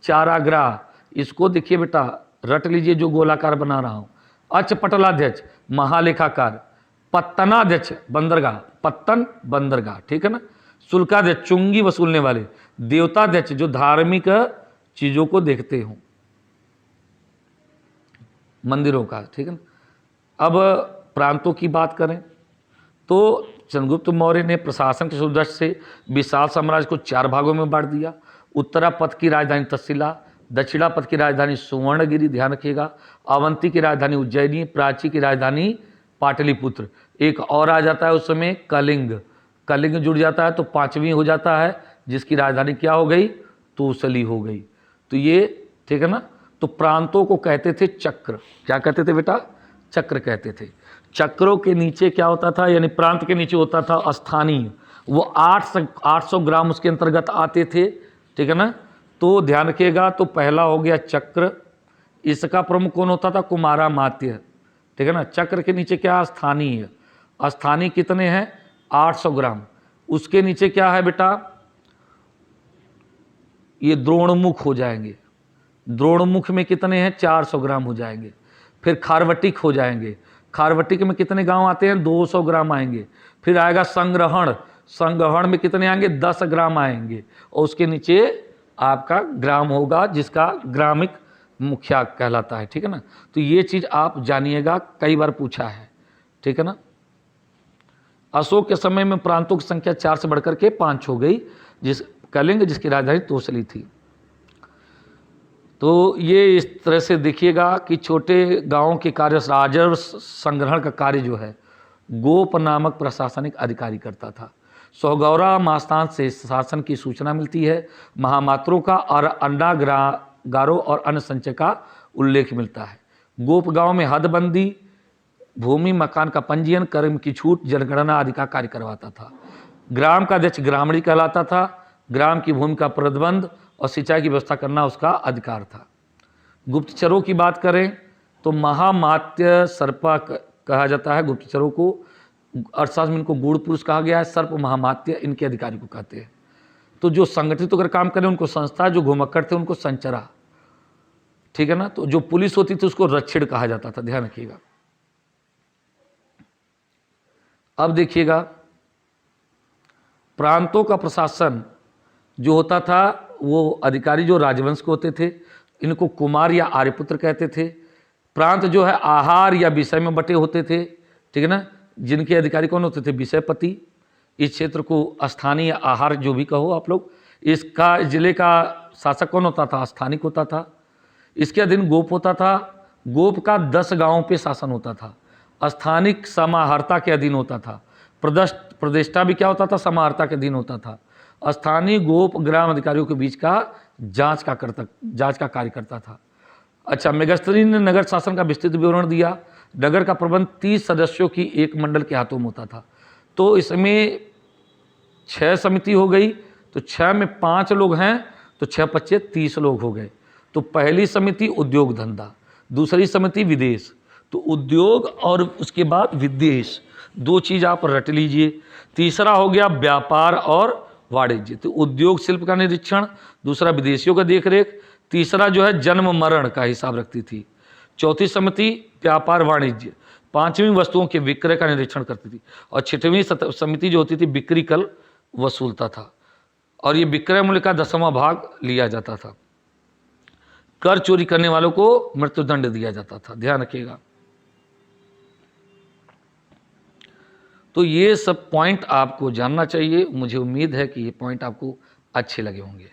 चाराग्राह, इसको देखिए बेटा रट लीजिए जो गोलाकार बना रहा हूँ। अचपटलाध्यक्ष महालेखाकार। पत्तनाध्यक्ष बंदरगाह, पत्तन बंदरगाह, ठीक है ना। शुल्काध्यक्ष चुंगी वसूलने वाले। देवताध्यक्ष जो धार्मिक चीजों को देखते हो, मंदिरों का, ठीक है ना। अब प्रांतों की बात करें तो चंद्रगुप्त मौर्य ने प्रशासन के सुदृष्टि से विशाल साम्राज्य को 4 भागों में बांट दिया। उत्तरा पथ की राजधानी तक्षशिला, दक्षिणा पथ की राजधानी सुवर्णगिरी, ध्यान रखिएगा, अवंती की राजधानी उज्जैनी, प्राची की राजधानी पाटलिपुत्र। एक और आ जाता है उस समय कलिंग, कलिंग जुड़ जाता है तो 5वीं हो जाता है, जिसकी राजधानी क्या हो गई? तोसली हो गई। तो ये ठीक है ना। तो प्रांतों को कहते थे चक्र, क्या कहते थे बेटा? चक्र कहते थे। चक्रों के नीचे क्या होता था, यानी प्रांत के नीचे होता था स्थानीय, वो 800 ग्राम उसके अंतर्गत आते थे, ठीक है ना। तो ध्यान रखिएगा, तो पहला हो गया चक्र, इसका प्रमुख कौन होता था? कुमारा मात्य, ठीक है ना। चक्र के नीचे क्या? स्थानीय। स्थानीय कितने हैं? 800 ग्राम। उसके नीचे क्या है बेटा? ये द्रोणमुख हो जाएंगे। द्रोणमुख में कितने हैं? 400 ग्राम हो जाएंगे। फिर खारवटिक हो जाएंगे। खारवटिक में कितने गांव आते हैं? 200 ग्राम आएंगे। फिर आएगा संग्रहण, संग्रहण में कितने आएंगे? 10 ग्राम आएंगे। और उसके नीचे आपका ग्राम होगा जिसका ग्रामिक मुखिया कहलाता है, ठीक है ना। तो ये चीज़ आप जानिएगा, कई बार पूछा है, ठीक है ना। अशोक के समय में प्रांतों की संख्या 4 से बढ़कर के 5 हो गई, जिस कलिंग जिसकी राजधानी तोसली थी। तो ये इस तरह से देखिएगा कि छोटे गांवों के कार्य, राजस्व संग्रहण का कार्य जो है गोप नामक प्रशासनिक अधिकारी करता था। सौगौरा मास्तान से शासन की सूचना मिलती है। महामात्रों का और अंडागारों और अन्य संचय का उल्लेख मिलता है। गोप गांव में हदबंदी, भूमि मकान का पंजीयन, कर्म की छूट, जनगणना आदि का कार्य करवाता था। ग्राम का अध्यक्ष ग्रामणी कहलाता था। ग्राम की भूमि का प्रबंध और सिंचाई की व्यवस्था करना उसका अधिकार था। गुप्तचरों की बात करें तो महामात्य सर्पा कहा जाता है गुप्तचरों को। अर्थशास्त्र में इनको गूढ़ पुरुष कहा गया है। सर्प महामात्य इनके अधिकारी को कहते हैं। तो जो संगठित होकर काम करें उनको संस्था, जो घुमक्कड़ थे उनको संचरा, ठीक है ना। तो जो पुलिस होती थी उसको रक्षिण कहा जाता था, ध्यान रखिएगा। अब देखिएगा प्रांतों का प्रशासन जो होता था वो अधिकारी जो राजवंश के होते थे, इनको कुमार या आर्यपुत्र कहते थे। प्रांत जो है आहार या विषय में बटे होते थे, ठीक है ना, जिनके अधिकारी कौन होते थे? विषयपति। इस क्षेत्र को स्थानीय आहार जो भी कहो आप लोग। इसका जिले का शासक कौन होता था? स्थानिक होता था। इसके अधीन गोप होता था। गोप का 10 गांवों पे शासन होता था। स्थानिक समाहर्ता के अधीन होता था। प्रदेष्टा भी क्या होता था? समाहर्ता के अधीन होता था। स्थानीय गोप ग्राम अधिकारियों के बीच का जांच का कार्य करता था। अच्छा, मेगास्थनी ने नगर शासन का विस्तृत विवरण दिया। नगर का प्रबंध 30 सदस्यों की एक मंडल के हाथों में होता था। तो इसमें 6 समिति हो गई, तो 6 में 5 लोग हैं, तो 6 25 30 लोग हो गए। तो पहली समिति उद्योग धंधा, दूसरी समिति विदेश। तो उद्योग और उसके बाद विदेश, 2 चीज़ आप रट लीजिए। तीसरा हो गया व्यापार और वाणिज्य। तो उद्योग शिल्प का निरीक्षण, दूसरा विदेशियों का देखरेख, तीसरा जो है जन्म मरण का हिसाब रखती थी, चौथी समिति व्यापार वाणिज्य, पांचवी वस्तुओं के विक्रय का निरीक्षण करती थी, और छठवीं समिति जो होती थी बिक्री कर वसूलता था, और ये विक्रय मूल्य का 10वां भाग लिया जाता था। कर चोरी करने वालों को मृत्युदंड दिया जाता था, ध्यान रखिएगा। तो ये सब पॉइंट आपको जानना चाहिए। मुझे उम्मीद है कि ये पॉइंट आपको अच्छे लगे होंगे।